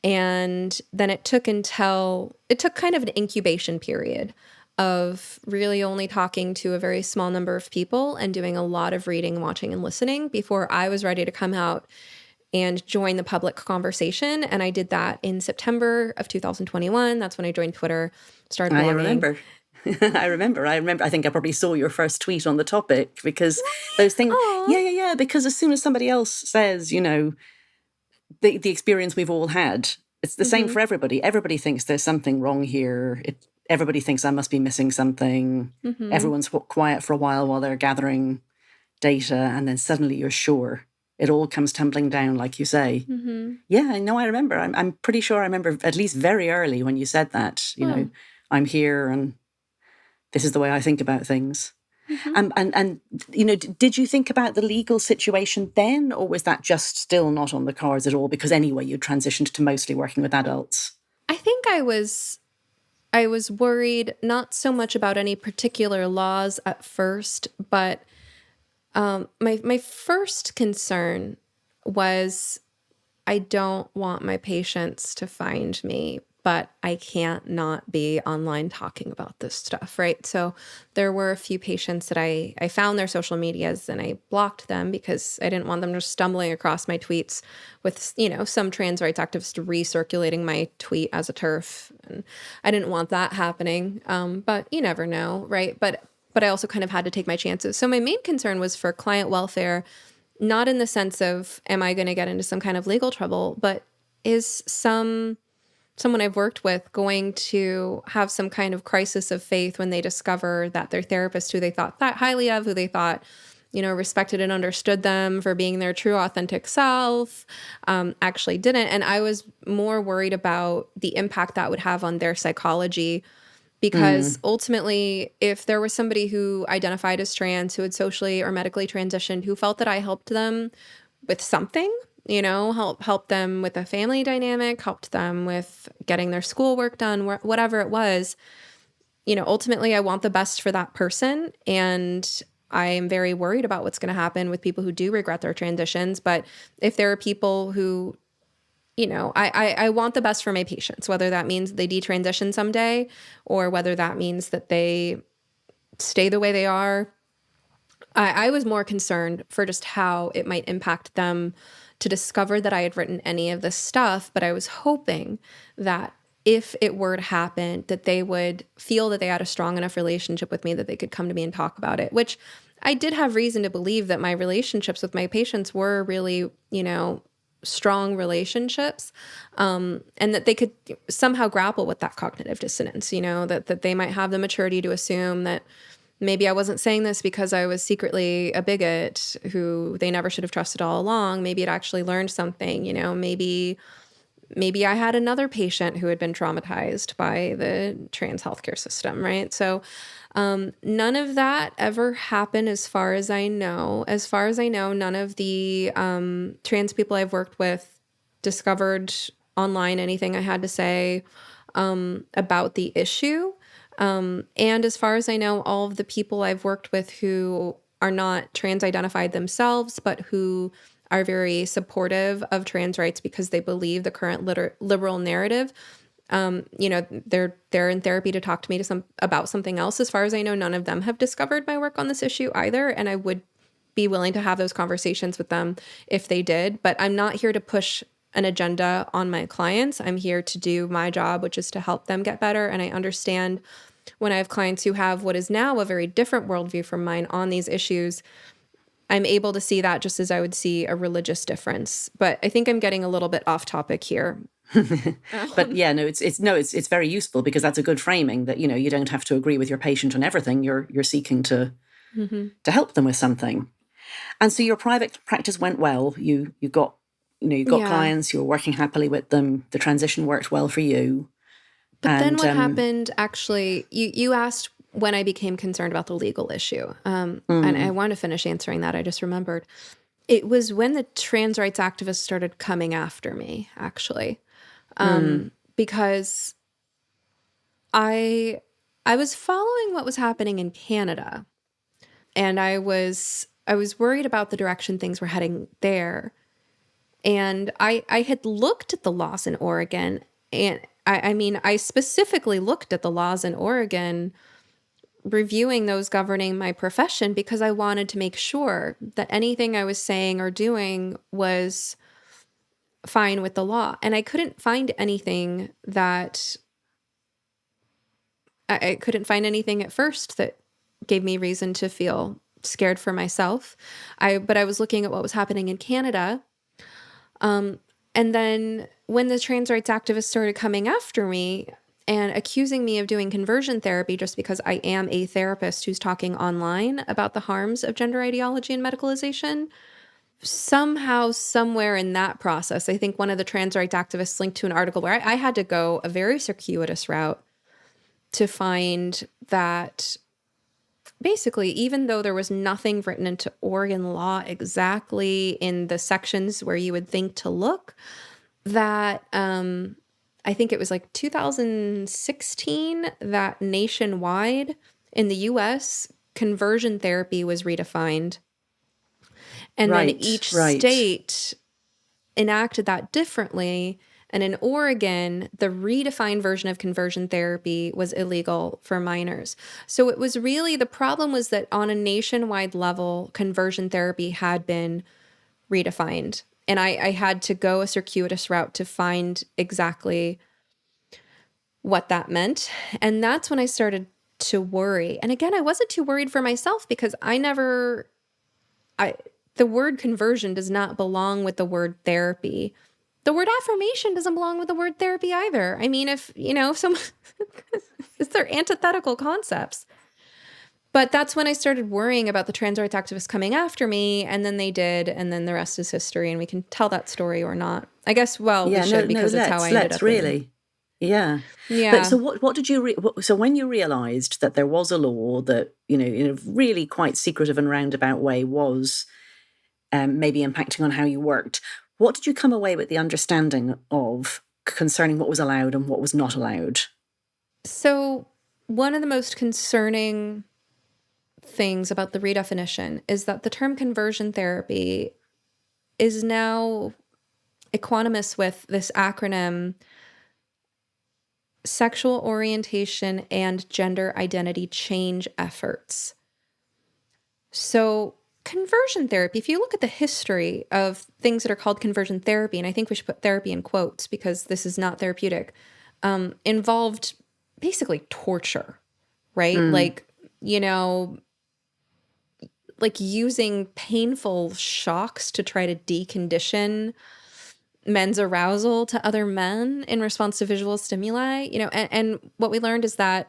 And then it took kind of an incubation period of really only talking to a very small number of people and doing a lot of reading, watching, and listening before I was ready to come out and join the public conversation. And I did that in September of 2021. That's when I joined Twitter, started blogging. I remember. I remember. I think I probably saw your first tweet on the topic because those things. Aw. Yeah. Because as soon as somebody else says, the experience we've all had, it's the same for everybody. Everybody thinks there's something wrong here. Everybody thinks I must be missing something. Everyone's quiet for a while they're gathering data, and then suddenly you're sure. It all comes tumbling down, like you say. Yeah, I know. I remember. I'm pretty sure I remember at least very early when you said that. I'm here and this is the way I think about things. And did you think about the legal situation then, or was that just still not on the cards at all? Because anyway, you transitioned to mostly working with adults. I think I was worried not so much about any particular laws at first, but my first concern was I don't want my patients to find me, but I can't not be online talking about this stuff, right? So there were a few patients that I found their social medias and I blocked them because I didn't want them just stumbling across my tweets with, some trans rights activist recirculating my tweet as a TERF. And I didn't want that happening. But you never know, right? But I also kind of had to take my chances. So my main concern was for client welfare, not in the sense of, am I going to get into some kind of legal trouble, but is some someone I've worked with going to have some kind of crisis of faith when they discover that their therapist, who they thought that highly of, who they thought, respected and understood them for being their true, authentic self, actually didn't. And I was more worried about the impact that would have on their psychology, because ultimately, if there was somebody who identified as trans, who had socially or medically transitioned, who felt that I helped them with something, help them with a family dynamic, helped them with getting their schoolwork done, whatever it was, ultimately I want the best for that person. And I am very worried about what's going to happen with people who do regret their transitions. But if there are people who, I want the best for my patients, whether that means they detransition someday or whether that means that they stay the way they are. I was more concerned for just how it might impact them to discover that I had written any of this stuff, but I was hoping that if it were to happen, that they would feel that they had a strong enough relationship with me that they could come to me and talk about it, which I did have reason to believe that my relationships with my patients were really, strong relationships, and that they could somehow grapple with that cognitive dissonance, that they might have the maturity to assume that maybe I wasn't saying this because I was secretly a bigot who they never should have trusted all along. Maybe it actually learned something, maybe I had another patient who had been traumatized by the trans healthcare system, right? So none of that ever happened as far as I know. As far as I know, none of the trans people I've worked with discovered online anything I had to say about the issue. And as far as I know, all of the people I've worked with who are not trans identified themselves, but who are very supportive of trans rights because they believe the current liberal narrative, they're in therapy to talk to me about something else. As far as I know, none of them have discovered my work on this issue either. And I would be willing to have those conversations with them if they did. But I'm not here to push an agenda on my clients. I'm here to do my job, which is to help them get better. And I understand when I have clients who have what is now a very different worldview from mine on these issues, I'm able to see that just as I would see a religious difference. But I think I'm getting a little bit off topic here. But yeah, no, it's very useful, because that's a good framing that, you don't have to agree with your patient on everything. You're seeking to help them with something. And so your private practice went well. You got clients, you were working happily with them. The transition worked well for you. But then what happened, actually, you asked when I became concerned about the legal issue. And I want to finish answering that. I just remembered. It was when the trans rights activists started coming after me, actually. Because I was following what was happening in Canada. And I was worried about the direction things were heading there. And I had looked at the laws in Oregon, and I specifically looked at the laws in Oregon, reviewing those governing my profession, because I wanted to make sure that anything I was saying or doing was fine with the law. And I couldn't find anything I couldn't find anything at first that gave me reason to feel scared for myself. But I was looking at what was happening in Canada. And then when the trans rights activists started coming after me and accusing me of doing conversion therapy just because I am a therapist who's talking online about the harms of gender ideology and medicalization, somehow, somewhere in that process, I think one of the trans rights activists linked to an article where I had to go a very circuitous route to find that basically, even though there was nothing written into Oregon law exactly in the sections where you would think to look, that I think it was like 2016 that nationwide in the US, conversion therapy was redefined. And then each state enacted that differently. And in Oregon, the redefined version of conversion therapy was illegal for minors. So it was really, the problem was that on a nationwide level, conversion therapy had been redefined. And I had to go a circuitous route to find exactly what that meant. And that's when I started to worry. And again, I wasn't too worried for myself because the word conversion does not belong with the word therapy The word affirmation doesn't belong with the word therapy either. I mean, if someone, they're antithetical concepts. But that's when I started worrying about the trans rights activists coming after me, and then they did, and then the rest is history, and we can tell that story or not. I guess, well, we should, because it's how I ended up really. Yeah. Yeah. But so what did you, so when you realized that there was a law that, in a really quite secretive and roundabout way was maybe impacting on how you worked, what did you come away with the understanding of concerning what was allowed and what was not allowed? So one of the most concerning things about the redefinition is that the term conversion therapy is now equanimous with this acronym, sexual orientation and gender identity change efforts. So conversion therapy, if you look at the history of things that are called conversion therapy, and I think we should put therapy in quotes because this is not therapeutic, involved basically torture, right? Like using painful shocks to try to decondition men's arousal to other men in response to visual stimuli, and what we learned is that,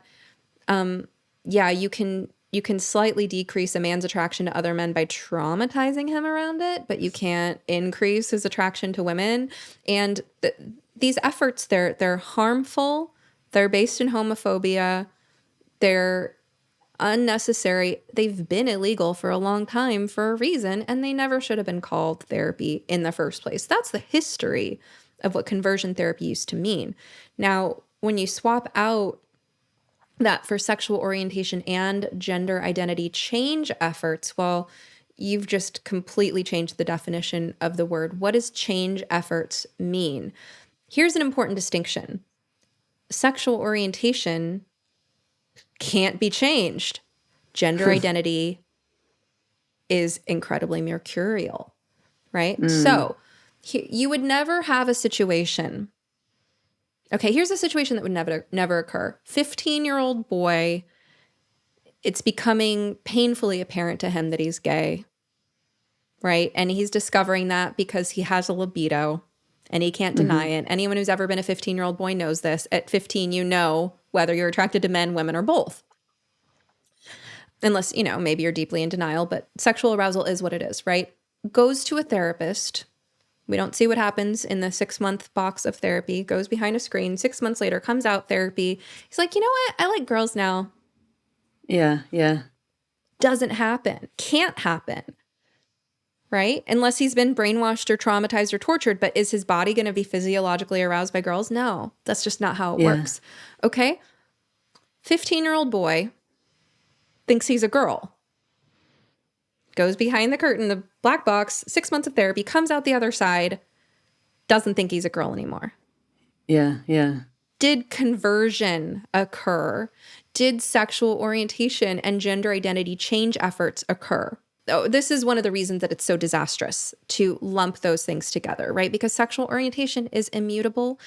you can slightly decrease a man's attraction to other men by traumatizing him around it, but you can't increase his attraction to women. And these efforts, they're harmful. They're based in homophobia. They're unnecessary. They've been illegal for a long time for a reason, and they never should have been called therapy in the first place. That's the history of what conversion therapy used to mean. Now, when you swap out that for sexual orientation and gender identity change efforts, well, you've just completely changed the definition of the word. What does change efforts mean? Here's an important distinction. Sexual orientation can't be changed. Gender identity is incredibly mercurial, right? So you would never have a situation. Okay, here's a situation that would never occur. 15-year-old boy, it's becoming painfully apparent to him that he's gay, right? And he's discovering that because he has a libido and he can't deny it. Anyone who's ever been a 15-year-old boy knows this. At 15, you know whether you're attracted to men, women, or both. Unless, maybe you're deeply in denial, but sexual arousal is what it is, right? Goes to a therapist. We don't see what happens in the 6-month box of therapy. Goes behind a screen. 6 months later, comes out therapy. He's like, you know what? I like girls now. Yeah. Doesn't happen. Can't happen. Right? Unless he's been brainwashed or traumatized or tortured. But is his body going to be physiologically aroused by girls? No. That's just not how it works. Okay? 15-year-old boy thinks he's a girl. Goes behind the curtain, the black box, 6 months of therapy, comes out the other side, doesn't think he's a girl anymore. Yeah. Did conversion occur? Did sexual orientation and gender identity change efforts occur? Oh, this is one of the reasons that it's so disastrous to lump those things together, right? Because sexual orientation is immutable.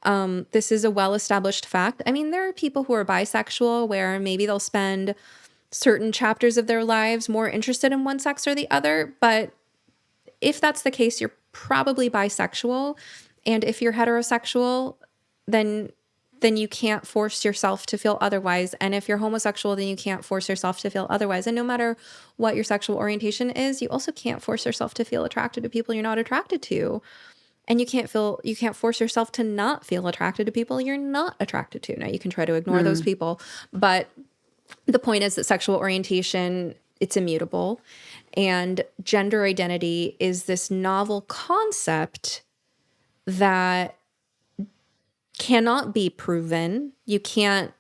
This is a well-established fact. I mean, there are people who are bisexual where maybe they'll spend certain chapters of their lives more interested in one sex or the other. But if that's the case, you're probably bisexual. And if you're heterosexual, then you can't force yourself to feel otherwise. And if you're homosexual, then you can't force yourself to feel otherwise. And no matter what your sexual orientation is, you also can't force yourself to feel attracted to people you're not attracted to. And you can't force yourself to not feel attracted to people you're not attracted to. Now, you can try to ignore those people, but the point is that sexual orientation, it's immutable. And gender identity is this novel concept that cannot be proven. You can't,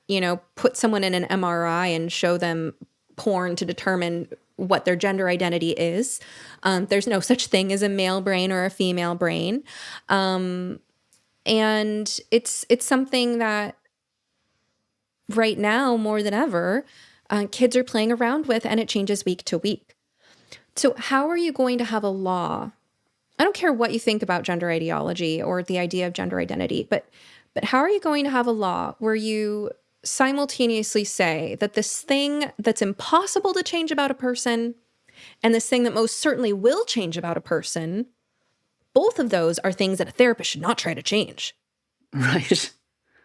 put someone in an MRI and show them porn to determine what their gender identity is. There's no such thing as a male brain or a female brain. And it's something that right now, more than ever, kids are playing around with, and it changes week to week. So how are you going to have a law? I don't care what you think about gender ideology or the idea of gender identity, but how are you going to have a law where you simultaneously say that this thing that's impossible to change about a person and this thing that most certainly will change about a person both of those are things that a therapist should not try to change. Right.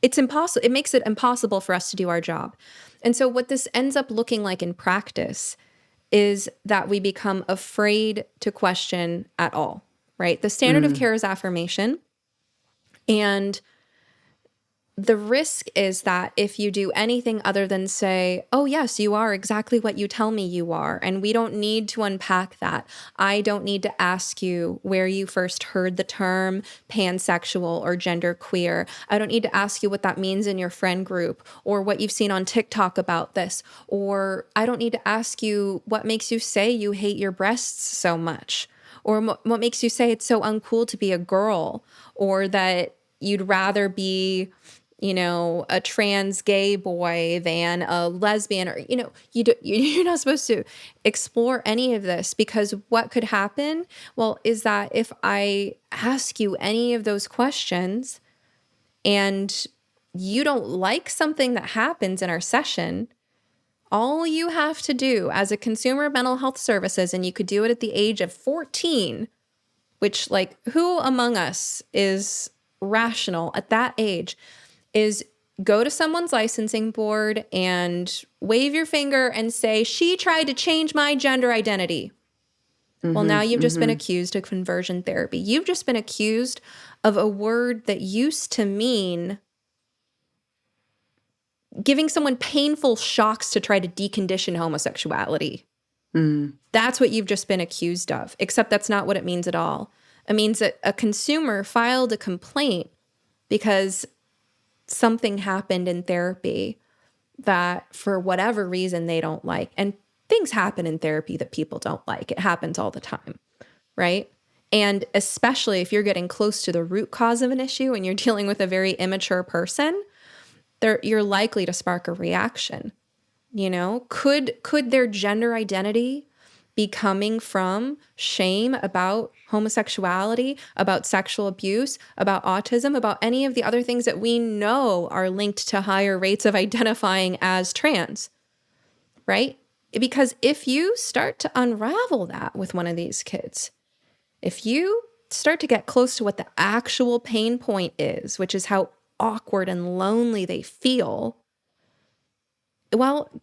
It's impossible. It makes it impossible for us to do our job. And so what this ends up looking like in practice is that we become afraid to question at all, right? The standard of care is affirmation. And the risk is that if you do anything other than say, oh, yes, you are exactly what you tell me you are, and we don't need to unpack that. I don't need to ask you where you first heard the term pansexual or genderqueer. I don't need to ask you what that means in your friend group or what you've seen on TikTok about this. Or I don't need to ask you what makes you say you hate your breasts so much, or what makes you say it's so uncool to be a girl, or that you'd rather be a trans gay boy than a lesbian, or, you're not supposed to explore any of this, because what could happen, is that if I ask you any of those questions and you don't like something that happens in our session, all you have to do as a consumer mental health services, and you could do it at the age of 14, which, who among us is rational at that age, is go to someone's licensing board and wave your finger and say, she tried to change my gender identity. Well, now you've just been accused of conversion therapy. You've just been accused of a word that used to mean giving someone painful shocks to try to decondition homosexuality. That's what you've just been accused of, except that's not what it means at all. It means that a consumer filed a complaint because something happened in therapy that for whatever reason they don't like. And things happen in therapy that people don't like. It happens all the time, right? And especially if you're getting close to the root cause of an issue and you're dealing with a very immature person, you're likely to spark a reaction. Could their gender identity be coming from shame about homosexuality, about sexual abuse, about autism, about any of the other things that we know are linked to higher rates of identifying as trans, right? Because if you start to unravel that with one of these kids, if you start to get close to what the actual pain point is, which is how awkward and lonely they feel,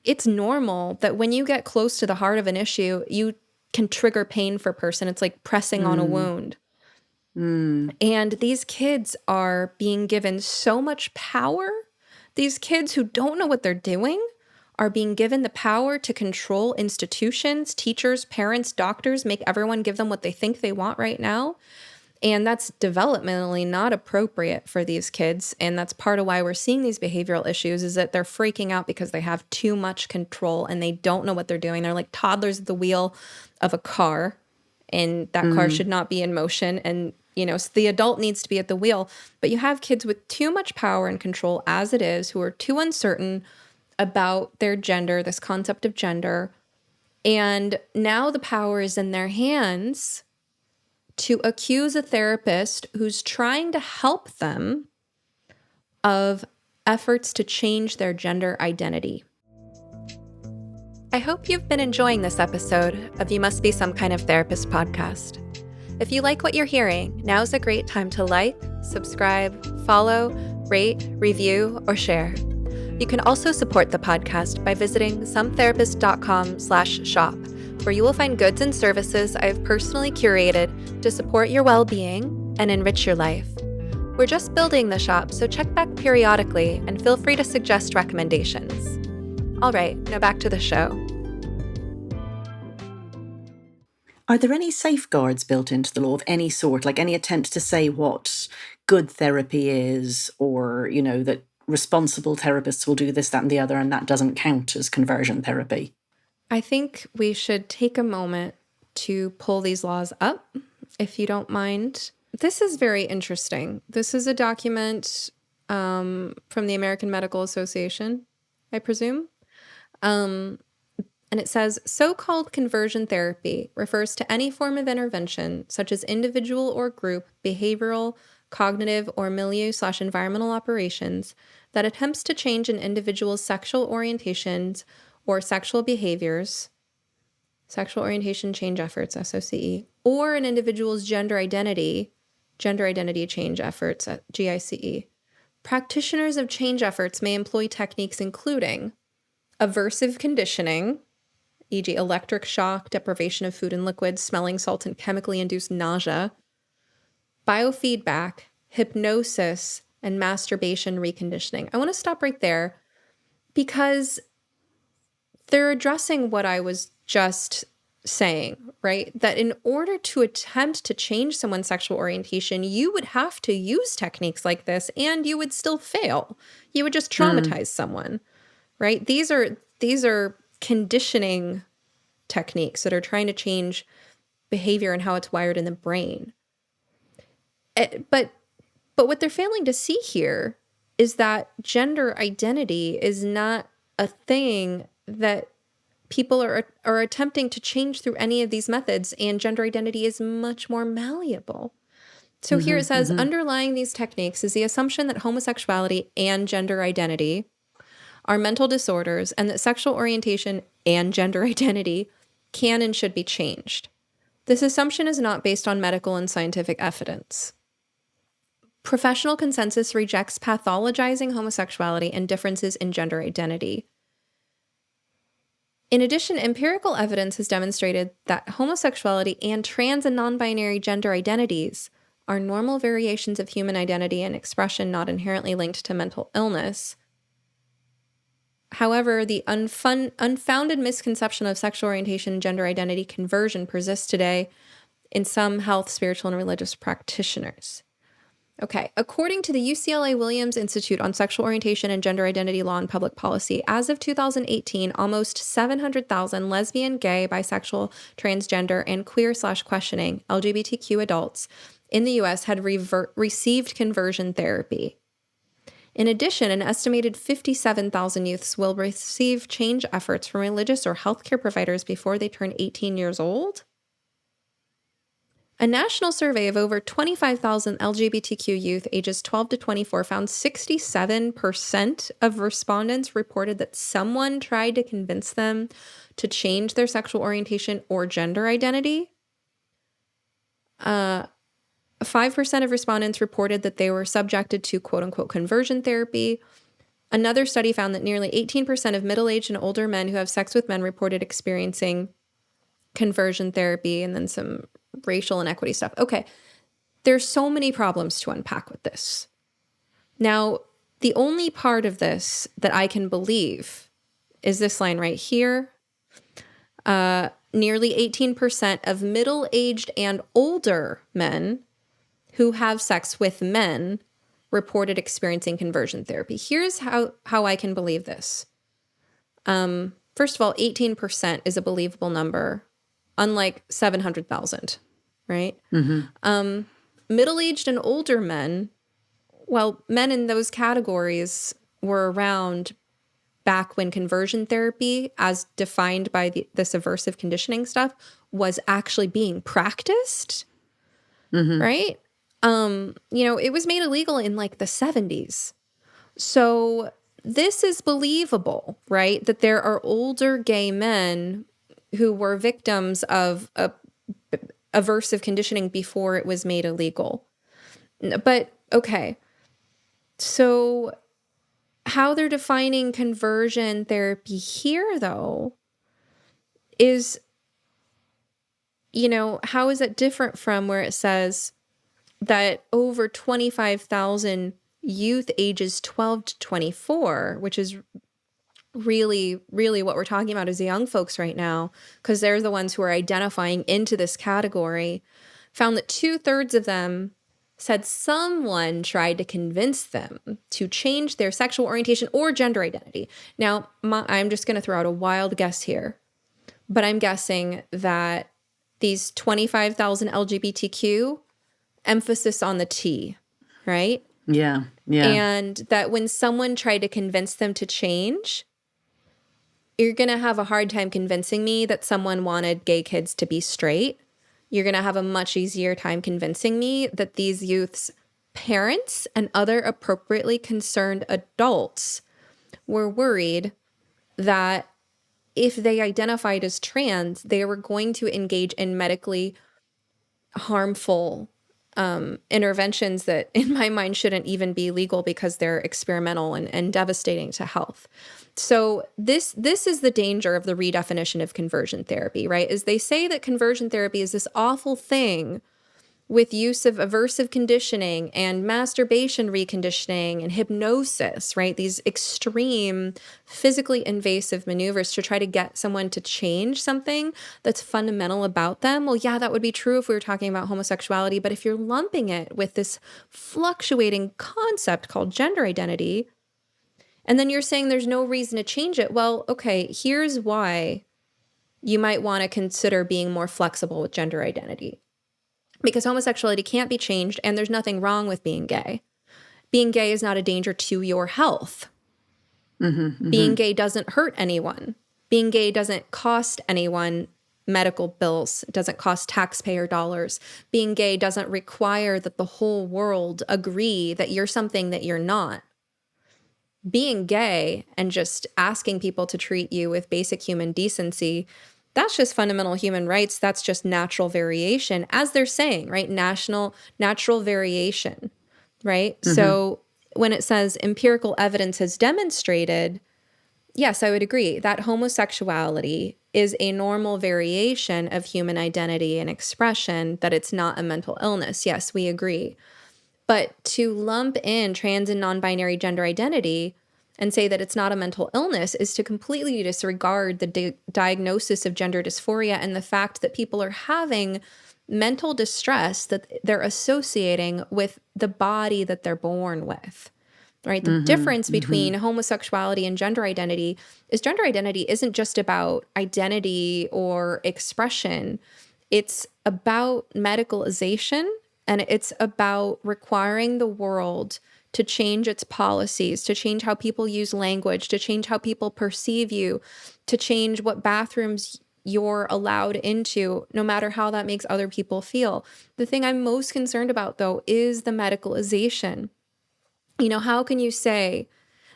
it's normal that when you get close to the heart of an issue, you can trigger pain for a person. It's like pressing on a wound. And these kids are being given so much power. These kids who don't know what they're doing are being given the power to control institutions, teachers, parents, doctors, make everyone give them what they think they want right now. And that's developmentally not appropriate for these kids. And that's part of why we're seeing these behavioral issues, is that they're freaking out because they have too much control and they don't know what they're doing. They're like toddlers at the wheel of a car, and that car should not be in motion. And, so the adult needs to be at the wheel. But you have kids with too much power and control as it is, who are too uncertain about their gender, this concept of gender. And now the power is in their hands to accuse a therapist who's trying to help them of efforts to change their gender identity. I hope you've been enjoying this episode of You Must Be Some Kind of Therapist podcast. If you like what you're hearing, now's a great time to like, subscribe, follow, rate, review, or share. You can also support the podcast by visiting sometherapist.com/shop, where you will find goods and services I have personally curated to support your well-being and enrich your life. We're just building the shop, so check back periodically and feel free to suggest recommendations. All right, now back to the show. Are there any safeguards built into the law of any sort, like any attempt to say what good therapy is, or, that responsible therapists will do this, that, and the other, and that doesn't count as conversion therapy? I think we should take a moment to pull these laws up, if you don't mind. This is very interesting. This is a document from the American Medical Association, I presume. And it says, so-called conversion therapy refers to any form of intervention, such as individual or group, behavioral, cognitive, or milieu/environmental operations, that attempts to change an individual's sexual orientations or sexual behaviors, sexual orientation change efforts, SOCE, or an individual's gender identity Gender identity change efforts at GICE. Practitioners of change efforts may employ techniques including aversive conditioning, e.g., electric shock, deprivation of food and liquids, smelling salts, and chemically induced nausea, biofeedback, hypnosis, and masturbation reconditioning. I want to stop right there because they're addressing what I was just saying, right? That in order to attempt to change someone's sexual orientation, you would have to use techniques like this and you would still fail. You would just traumatize someone, right? These are conditioning techniques that are trying to change behavior and how it's wired in the brain. But what they're failing to see here is that gender identity is not a thing that people are attempting to change through any of these methods, and gender identity is much more malleable. So here it says, underlying these techniques is the assumption that homosexuality and gender identity are mental disorders and that sexual orientation and gender identity can and should be changed. This assumption is not based on medical and scientific evidence. Professional consensus rejects pathologizing homosexuality and differences in gender identity. In addition, empirical evidence has demonstrated that homosexuality and trans and non-binary gender identities are normal variations of human identity and expression not inherently linked to mental illness. However, the unfounded misconception of sexual orientation and gender identity conversion persists today in some health, spiritual, and religious practitioners. Okay, according to the UCLA Williams Institute on Sexual Orientation and Gender Identity Law and Public Policy, as of 2018, almost 700,000 lesbian, gay, bisexual, transgender, and queer/questioning LGBTQ adults in the U.S. had received conversion therapy. In addition, an estimated 57,000 youths will receive change efforts from religious or healthcare providers before they turn 18 years old. A national survey of over 25,000 LGBTQ youth ages 12 to 24 found 67% of respondents reported that someone tried to convince them to change their sexual orientation or gender identity. 5% of respondents reported that they were subjected to quote-unquote conversion therapy. Another study found that nearly 18% of middle-aged and older men who have sex with men reported experiencing conversion therapy, and then some racial inequity stuff. Okay, there's so many problems to unpack with this. Now, the only part of this that I can believe is this line right here. Nearly 18% of middle-aged and older men who have sex with men reported experiencing conversion therapy. Here's how I can believe this. First of all, 18% is a believable number, unlike 700,000, right? Middle-aged and older men, well, men in those categories were around back when conversion therapy, as defined by this aversive conditioning stuff, was actually being practiced, right? It was made illegal in like the 70s. So this is believable, right? That there are older gay men who were victims of aversive conditioning before it was made illegal. But, okay, so how they're defining conversion therapy here, though, is, how is it different from where it says that over 25,000 youth ages 12 to 24, which is really, really what we're talking about is the young folks right now, because they're the ones who are identifying into this category, found that 2/3 of them said someone tried to convince them to change their sexual orientation or gender identity. Now, I'm just going to throw out a wild guess here, but I'm guessing that these 25,000 LGBTQ, emphasis on the T, right? Yeah. And that when someone tried to convince them to change, you're going to have a hard time convincing me that someone wanted gay kids to be straight. You're going to have a much easier time convincing me that these youths' parents and other appropriately concerned adults were worried that if they identified as trans, they were going to engage in medically harmful interventions that in my mind shouldn't even be legal because they're experimental and devastating to health. So this is the danger of the redefinition of conversion therapy, right? Is they say that conversion therapy is this awful thing with use of aversive conditioning and masturbation reconditioning and hypnosis, right? These extreme physically invasive maneuvers to try to get someone to change something that's fundamental about them. Well, yeah, that would be true if we were talking about homosexuality, but if you're lumping it with this fluctuating concept called gender identity, and then you're saying there's no reason to change it, well, okay, here's why you might want to consider being more flexible with gender identity. Because homosexuality can't be changed, and there's nothing wrong with being gay. Being gay is not a danger to your health. Being gay doesn't hurt anyone. Being gay doesn't cost anyone medical bills, doesn't cost taxpayer dollars. Being gay doesn't require that the whole world agree that you're something that you're not. Being gay and just asking people to treat you with basic human decency, that's just fundamental human rights. That's just natural variation, as they're saying, right? Natural variation, right? So when it says empirical evidence has demonstrated, yes, I would agree that homosexuality is a normal variation of human identity and expression, that it's not a mental illness. Yes, we agree. But to lump in trans and non-binary gender identity and say that it's not a mental illness is to completely disregard the diagnosis of gender dysphoria and the fact that people are having mental distress that they're associating with the body that they're born with, right? The difference between homosexuality and gender identity is gender identity isn't just about identity or expression. It's about medicalization, and it's about requiring the world to change its policies, to change how people use language, to change how people perceive you, to change what bathrooms you're allowed into, no matter how that makes other people feel. The thing I'm most concerned about, though, is the medicalization. You know, how can you say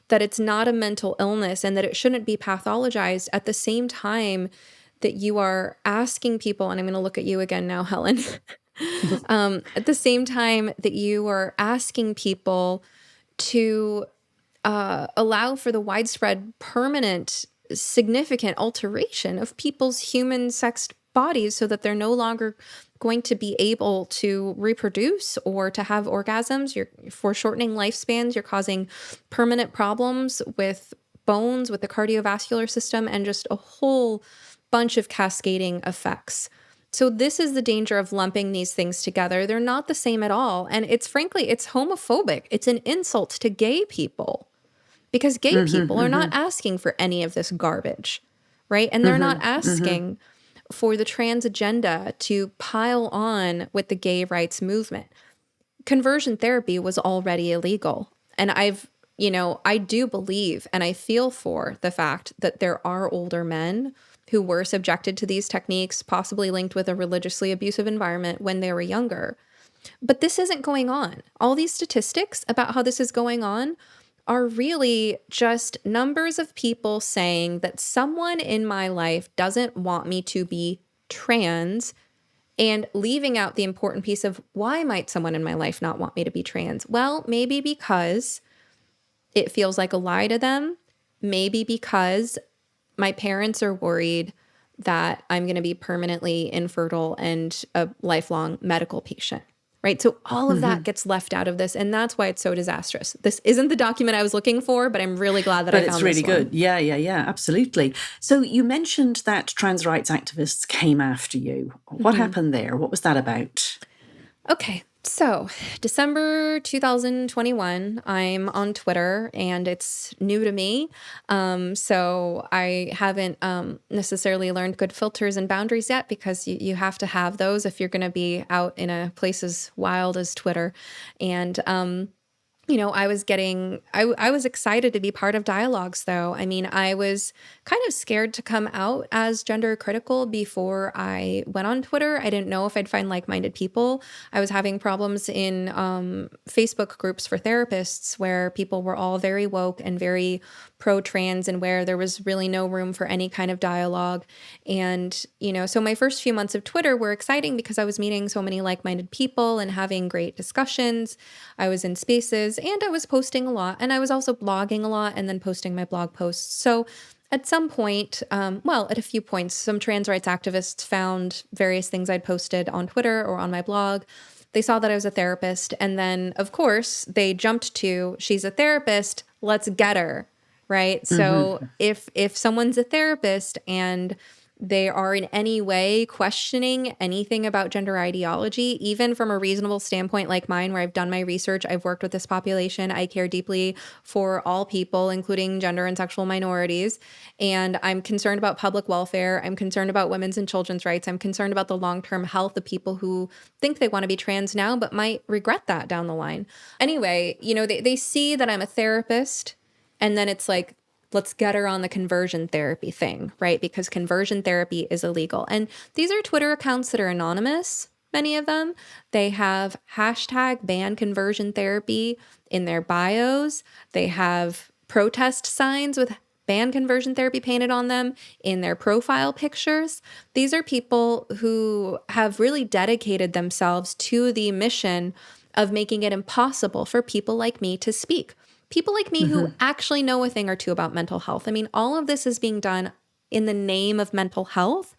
that it's not a mental illness and that it shouldn't be pathologized at the same time that you are asking people, and I'm going to look at you again now, Helen, at the same time that you are asking people to allow for the widespread, permanent, significant alteration of people's human sexed bodies so that they're no longer going to be able to reproduce or to have orgasms. You're foreshortening lifespans. You're causing permanent problems with bones, with the cardiovascular system, and just a whole bunch of cascading effects. So this is the danger of lumping these things together. They're not the same at all. And it's frankly, it's homophobic. It's an insult to gay people because gay people are not asking for any of this garbage, right? And they're not asking for the trans agenda to pile on with the gay rights movement. Conversion therapy was already illegal. And I do believe and I feel for the fact that there are older men who were subjected to these techniques, possibly linked with a religiously abusive environment when they were younger. But this isn't going on. All these statistics about how this is going on are really just numbers of people saying that someone in my life doesn't want me to be trans, and leaving out the important piece of why might someone in my life not want me to be trans? Well, maybe because it feels like a lie to them. Maybe because my parents are worried that I'm going to be permanently infertile and a lifelong medical patient, right? So all of that gets left out of this, and that's why it's so disastrous. This isn't the document I was looking for, but I'm really glad that I found this one. But it's really good. Yeah, absolutely. So you mentioned that trans rights activists came after you. What happened there? What was that about? Okay. So, December 2021, I'm on Twitter, and it's new to me. So I haven't necessarily learned good filters and boundaries yet, because you have to have those if you're going to be out in a place as wild as Twitter. And I was excited to be part of dialogues, though. I mean, I was kind of scared to come out as gender critical before I went on Twitter. I didn't know if I'd find like-minded people. I was having problems in Facebook groups for therapists where people were all very woke and very pro-trans and where there was really no room for any kind of dialogue. And, so my first few months of Twitter were exciting because I was meeting so many like-minded people and having great discussions. I was in spaces and I was posting a lot, and I was also blogging a lot and then posting my blog posts. So at some point, at a few points, some trans rights activists found various things I'd posted on Twitter or on my blog. They saw that I was a therapist. And then, of course, they jumped to, she's a therapist, let's get her, right? So if someone's a therapist and they are in any way questioning anything about gender ideology, even from a reasonable standpoint like mine, where I've done my research, I've worked with this population, I care deeply for all people, including gender and sexual minorities, and I'm concerned about public welfare, I'm concerned about women's and children's rights, I'm concerned about the long-term health of people who think they want to be trans now but might regret that down the line. Anyway, they see that I'm a therapist, and then it's like, let's get her on the conversion therapy thing, right? Because conversion therapy is illegal. And these are Twitter accounts that are anonymous, many of them. They have hashtag ban conversion therapy in their bios. They have protest signs with ban conversion therapy painted on them in their profile pictures. These are people who have really dedicated themselves to the mission of making it impossible for people like me to speak. People like me who actually know a thing or two about mental health. I mean, all of this is being done in the name of mental health.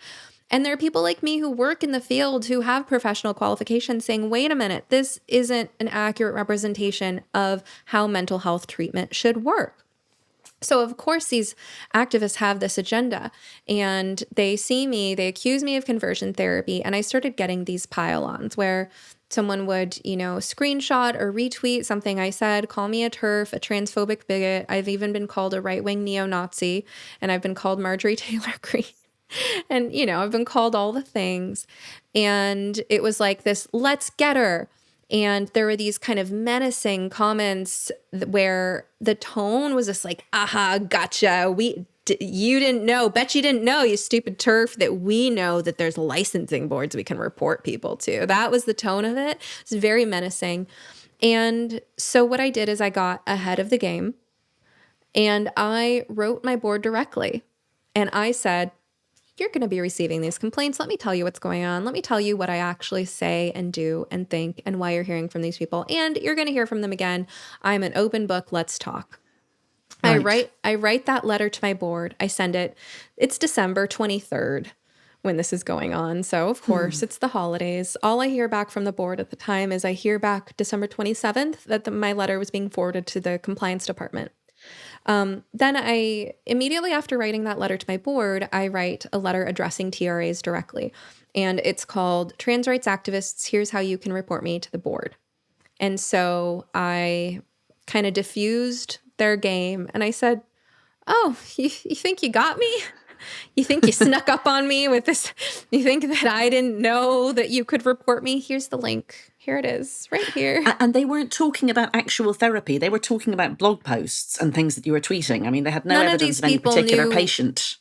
And there are people like me who work in the field who have professional qualifications saying, wait a minute, this isn't an accurate representation of how mental health treatment should work. So, of course, these activists have this agenda, and they see me, they accuse me of conversion therapy, and I started getting these pile-ons where someone would, screenshot or retweet something I said, call me a TERF, a transphobic bigot. I've even been called a right-wing neo-Nazi, and I've been called Marjorie Taylor Greene. And, I've been called all the things. And it was like this, let's get her. And there were these kind of menacing comments where the tone was just like, aha, gotcha. You didn't know. Bet you didn't know, you stupid TERF, that we know that there's licensing boards we can report people to. That was the tone of it. It's very menacing. And so what I did is I got ahead of the game and I wrote my board directly. And I said, you're going to be receiving these complaints. Let me tell you what's going on. Let me tell you what I actually say and do and think and why you're hearing from these people. And you're going to hear from them again. I'm an open book. Let's talk. Right. I write that letter to my board. I send it. It's December 23rd when this is going on. So, of course, it's the holidays. All I hear back from the board at the time is I hear back December 27th that my letter was being forwarded to the compliance department. Then I, immediately after writing that letter to my board, I write a letter addressing TRAs directly. And it's called Trans Rights Activists, Here's How You Can Report Me to the Board. And so I kind of diffused their game and I said, oh, you think you got me? You think you snuck up on me with this? You think that I didn't know that you could report me? Here's the link. Here it is, right here. And they weren't talking about actual therapy. They were talking about blog posts and things that you were tweeting. I mean, they had no evidence of any particular patient.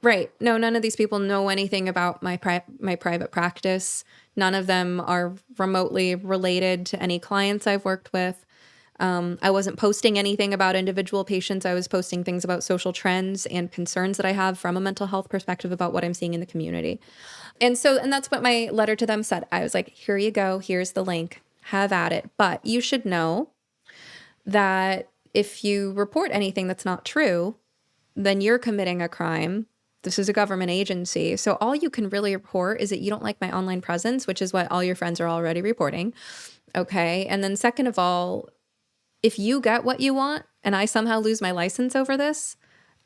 Right. No, none of these people know anything about my private practice. None of them are remotely related to any clients I've worked with. I wasn't posting anything about individual patients. I was posting things about social trends and concerns that I have from a mental health perspective about what I'm seeing in the community. And that's what my letter to them said. I was like, here you go. Here's the link. Have at it. But you should know that if you report anything that's not true, then you're committing a crime. This is a government agency. So all you can really report is that you don't like my online presence, which is what all your friends are already reporting. Okay. And then second of all, if you get what you want and I somehow lose my license over this,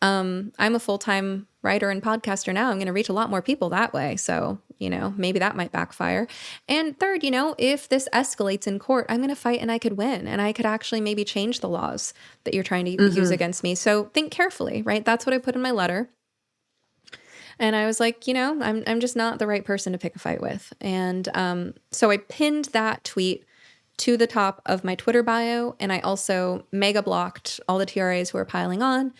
I'm a full-time writer and podcaster now. I'm going to reach a lot more people that way. So, maybe that might backfire. And third, if this escalates in court, I'm going to fight and I could win. And I could actually maybe change the laws that you're trying to use against me. So think carefully, right? That's what I put in my letter. And I was like, I'm just not the right person to pick a fight with. And so I pinned that tweet to the top of my Twitter bio, and I also mega blocked all the TRAs who were piling on,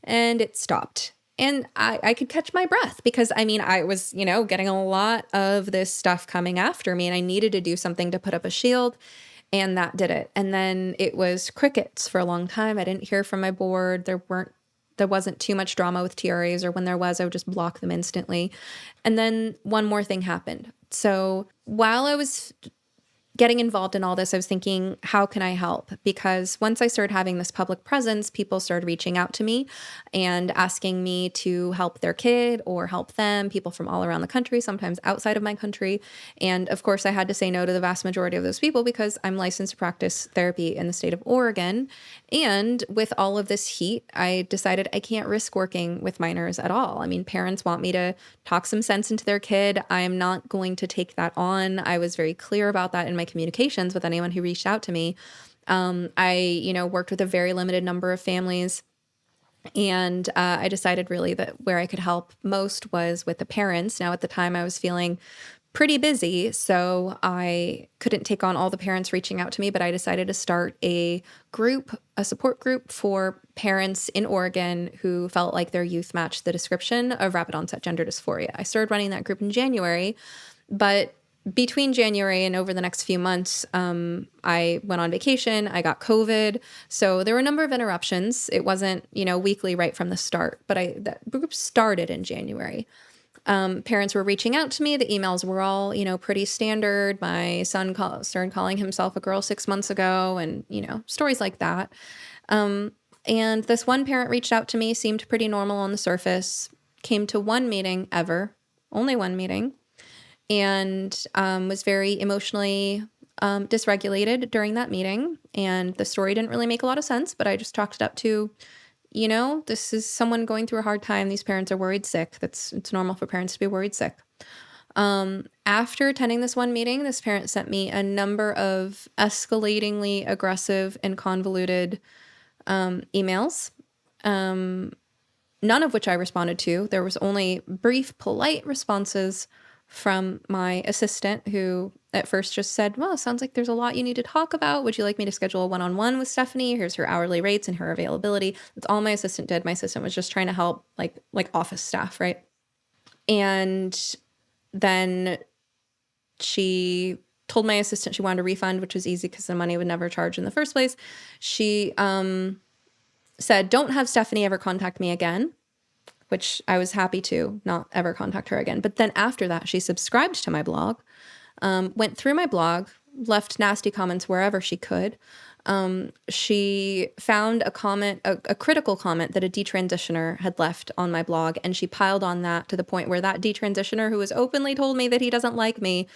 and it stopped. And I could catch my breath because, I was, getting a lot of this stuff coming after me, and I needed to do something to put up a shield, and that did it. And then it was crickets for a long time. I didn't hear from my board. There weren't there wasn't too much drama with TRAs, or when there was, I would just block them instantly. And then one more thing happened. So while I was getting involved in all this, I was thinking, how can I help? Because once I started having this public presence, people started reaching out to me and asking me to help their kid or help them, people from all around the country, sometimes outside of my country. And of course, I had to say no to the vast majority of those people because I'm licensed to practice therapy in the state of Oregon. And with all of this heat, I decided I can't risk working with minors at all. I mean, parents want me to talk some sense into their kid. I am not going to take that on. I was very clear about that in my communications with anyone who reached out to me. I worked with a very limited number of families. And I decided really that where I could help most was with the parents. Now, at the time, I was feeling pretty busy, so I couldn't take on all the parents reaching out to me, but I decided to start a support group for parents in Oregon who felt like their youth matched the description of rapid onset gender dysphoria. I started running that group in January, but between January and over the next few months, I went on vacation, I got COVID. So there were a number of interruptions. It wasn't, weekly right from the start, but the group started in January. Parents were reaching out to me. The emails were all, pretty standard. My son started calling himself a girl 6 months ago and, stories like that. And this one parent reached out to me, seemed pretty normal on the surface, came to one meeting ever, only one meeting, and was very emotionally dysregulated during that meeting. And the story didn't really make a lot of sense, but I just chalked it up to, this is someone going through a hard time. These parents are worried sick. It's normal for parents to be worried sick. After attending this one meeting, this parent sent me a number of escalatingly aggressive and convoluted emails, none of which I responded to. There was only brief, polite responses from my assistant, who at first just said, well, sounds like there's a lot you need to talk about. Would you like me to schedule a one-on-one with Stephanie? Here's her hourly rates and her availability. That's all my assistant did. My assistant was just trying to help like office staff, right? And then she told my assistant she wanted a refund, which was easy because the money would never charge in the first place. She said, don't have Stephanie ever contact me again, which I was happy to not ever contact her again. But then after that, she subscribed to my blog, went through my blog, left nasty comments wherever she could. She found a comment, a critical comment that a detransitioner had left on my blog, and she piled on that to the point where that detransitioner, who has openly told me that he doesn't like me,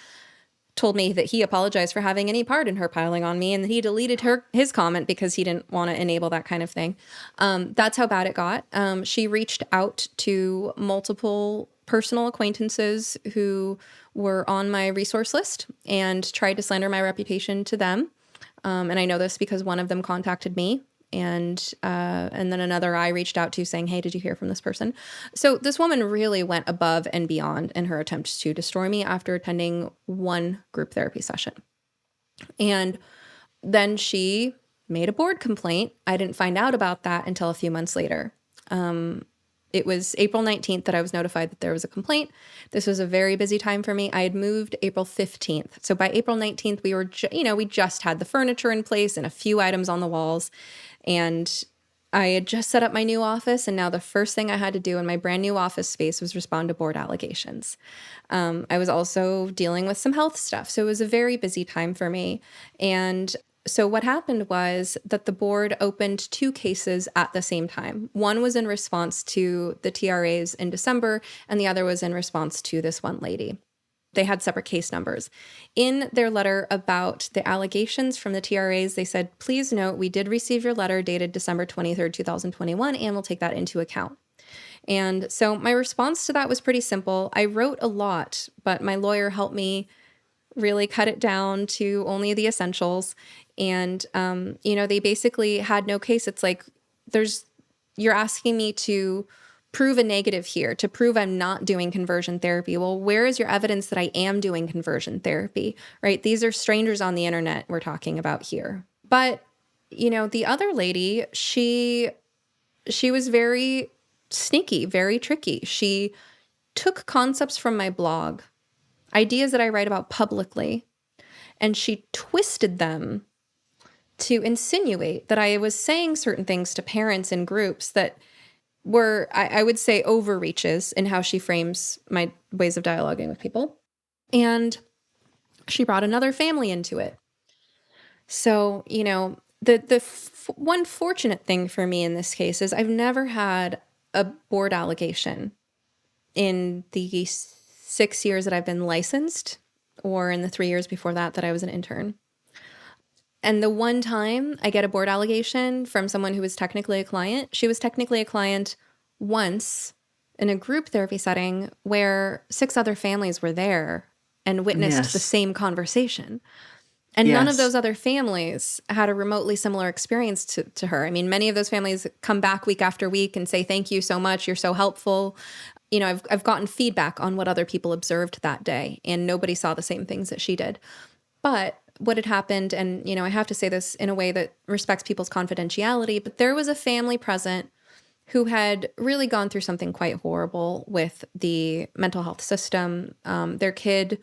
told me that he apologized for having any part in her piling on me and that he deleted his comment because he didn't want to enable that kind of thing. That's how bad it got. She reached out to multiple personal acquaintances who were on my resource list and tried to slander my reputation to them. And I know this because one of them contacted me, and then another I reached out to saying, hey, did you hear from this person? So this woman really went above and beyond in her attempts to destroy me after attending one group therapy session. And then she made a board complaint. I didn't find out about that until a few months later. It was April 19th that I was notified that there was a complaint. This was a very busy time for me. I had moved April 15th. So by April 19th, we were, we just had the furniture in place and a few items on the walls. And I had just set up my new office, and now the first thing I had to do in my brand new office space was respond to board allegations. I was also dealing with some health stuff, so it was a very busy time for me. And so what happened was that the board opened two cases at the same time. One was in response to the TRAs in December, and the other was in response to this one lady. They had separate case numbers. In their letter about the allegations from the TRAs, they said, please note, we did receive your letter dated December 23rd, 2021, and we'll take that into account. And so my response to that was pretty simple. I wrote a lot, but my lawyer helped me really cut it down to only the essentials. And, they basically had no case. It's like, you're asking me to prove a negative here, to prove I'm not doing conversion therapy. Well, where is your evidence that I am doing conversion therapy, right? These are strangers on the internet we're talking about here. But, the other lady, she was very sneaky, very tricky. She took concepts from my blog, ideas that I write about publicly, and she twisted them to insinuate that I was saying certain things to parents in groups that were, I would say, overreaches in how she frames my ways of dialoguing with people. And she brought another family into it. So, one fortunate thing for me in this case is I've never had a board allegation in the 6 years that I've been licensed, or in the 3 years before that I was an intern. And the one time I get a board allegation from someone who was technically a client, she was technically a client once in a group therapy setting where 6 other families were there and witnessed the Yes. same conversation. And none of Yes. those other families had a remotely similar experience to her. I mean, many of those families come back week after week and say, thank you so much. You're so helpful. I've gotten feedback on what other people observed that day, and nobody saw the same things that she did. But what had happened, and, I have to say this in a way that respects people's confidentiality, but there was a family present who had really gone through something quite horrible with the mental health system. Their kid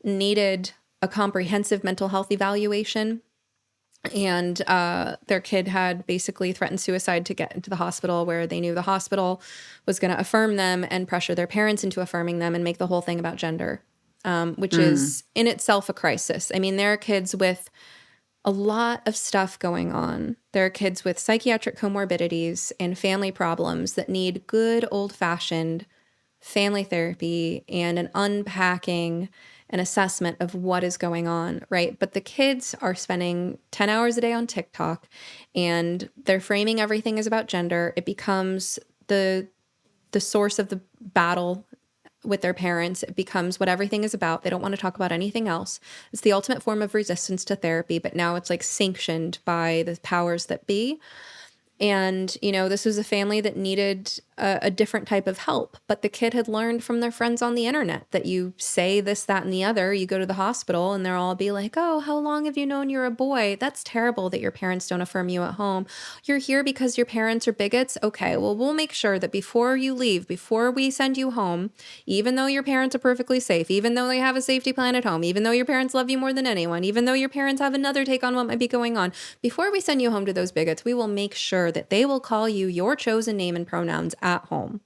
needed a comprehensive mental health evaluation, and their kid had basically threatened suicide to get into the hospital, where they knew the hospital was going to affirm them and pressure their parents into affirming them and make the whole thing about gender, which is in itself a crisis. I mean, there are kids with a lot of stuff going on. There are kids with psychiatric comorbidities and family problems that need good old-fashioned family therapy and an unpacking and assessment of what is going on, right? But the kids are spending 10 hours a day on TikTok, and they're framing everything as about gender. It becomes the source of the battle with their parents. It becomes what everything is about. They don't want to talk about anything else. It's the ultimate form of resistance to therapy, but now it's like sanctioned by the powers that be. And, this was a family that needed a different type of help. But the kid had learned from their friends on the internet that you say this, that, and the other. You go to the hospital and they'll all be like, oh, how long have you known you're a boy? That's terrible that your parents don't affirm you at home. You're here because your parents are bigots? Okay, well, we'll make sure that before you leave, before we send you home, even though your parents are perfectly safe, even though they have a safety plan at home, even though your parents love you more than anyone, even though your parents have another take on what might be going on, before we send you home to those bigots, we will make sure that they will call you your chosen name and pronouns at home.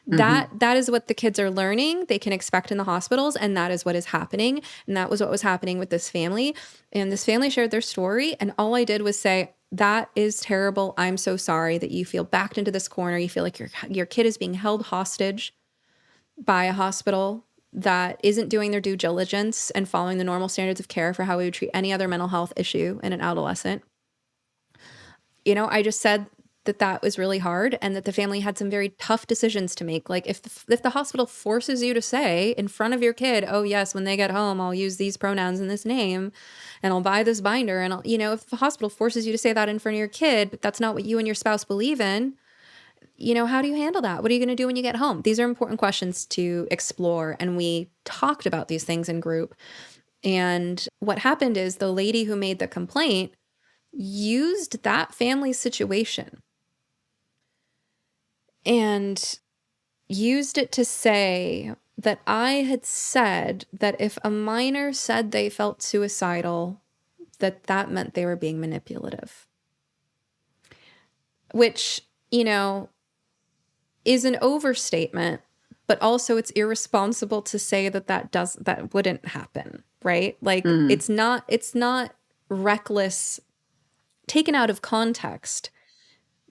That is what the kids are learning they can expect in the hospitals, and that is what is happening. And that was what was happening with this family. And this family shared their story, and all I did was say, that is terrible. I'm so sorry that you feel backed into this corner. You feel like your kid is being held hostage by a hospital that isn't doing their due diligence and following the normal standards of care for how we would treat any other mental health issue in an adolescent. I just said that was really hard, and that the family had some very tough decisions to make. Like, if the hospital forces you to say in front of your kid, oh yes, when they get home, I'll use these pronouns and this name, and I'll buy this binder, and if the hospital forces you to say that in front of your kid, but that's not what you and your spouse believe in, how do you handle that? What are you going to do when you get home? These are important questions to explore, and we talked about these things in group. And what happened is the lady who made the complaint used that family situation and used it to say that I had said that if a minor said they felt suicidal, that meant they were being manipulative. Which, is an overstatement, but also it's irresponsible to say that wouldn't happen, right? Like, it's not reckless, taken out of context.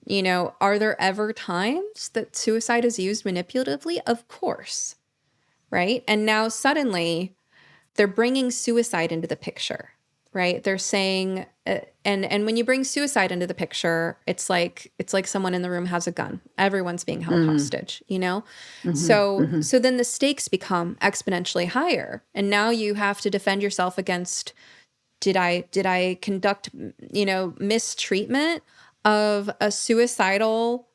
Are there ever times that suicide is used manipulatively? Of course, right? And now suddenly they're bringing suicide into the picture, right? They're saying, and when you bring suicide into the picture, it's like someone in the room has a gun. Everyone's being held hostage, So then the stakes become exponentially higher, and now you have to defend yourself against, did I conduct, mistreatment of a suicidal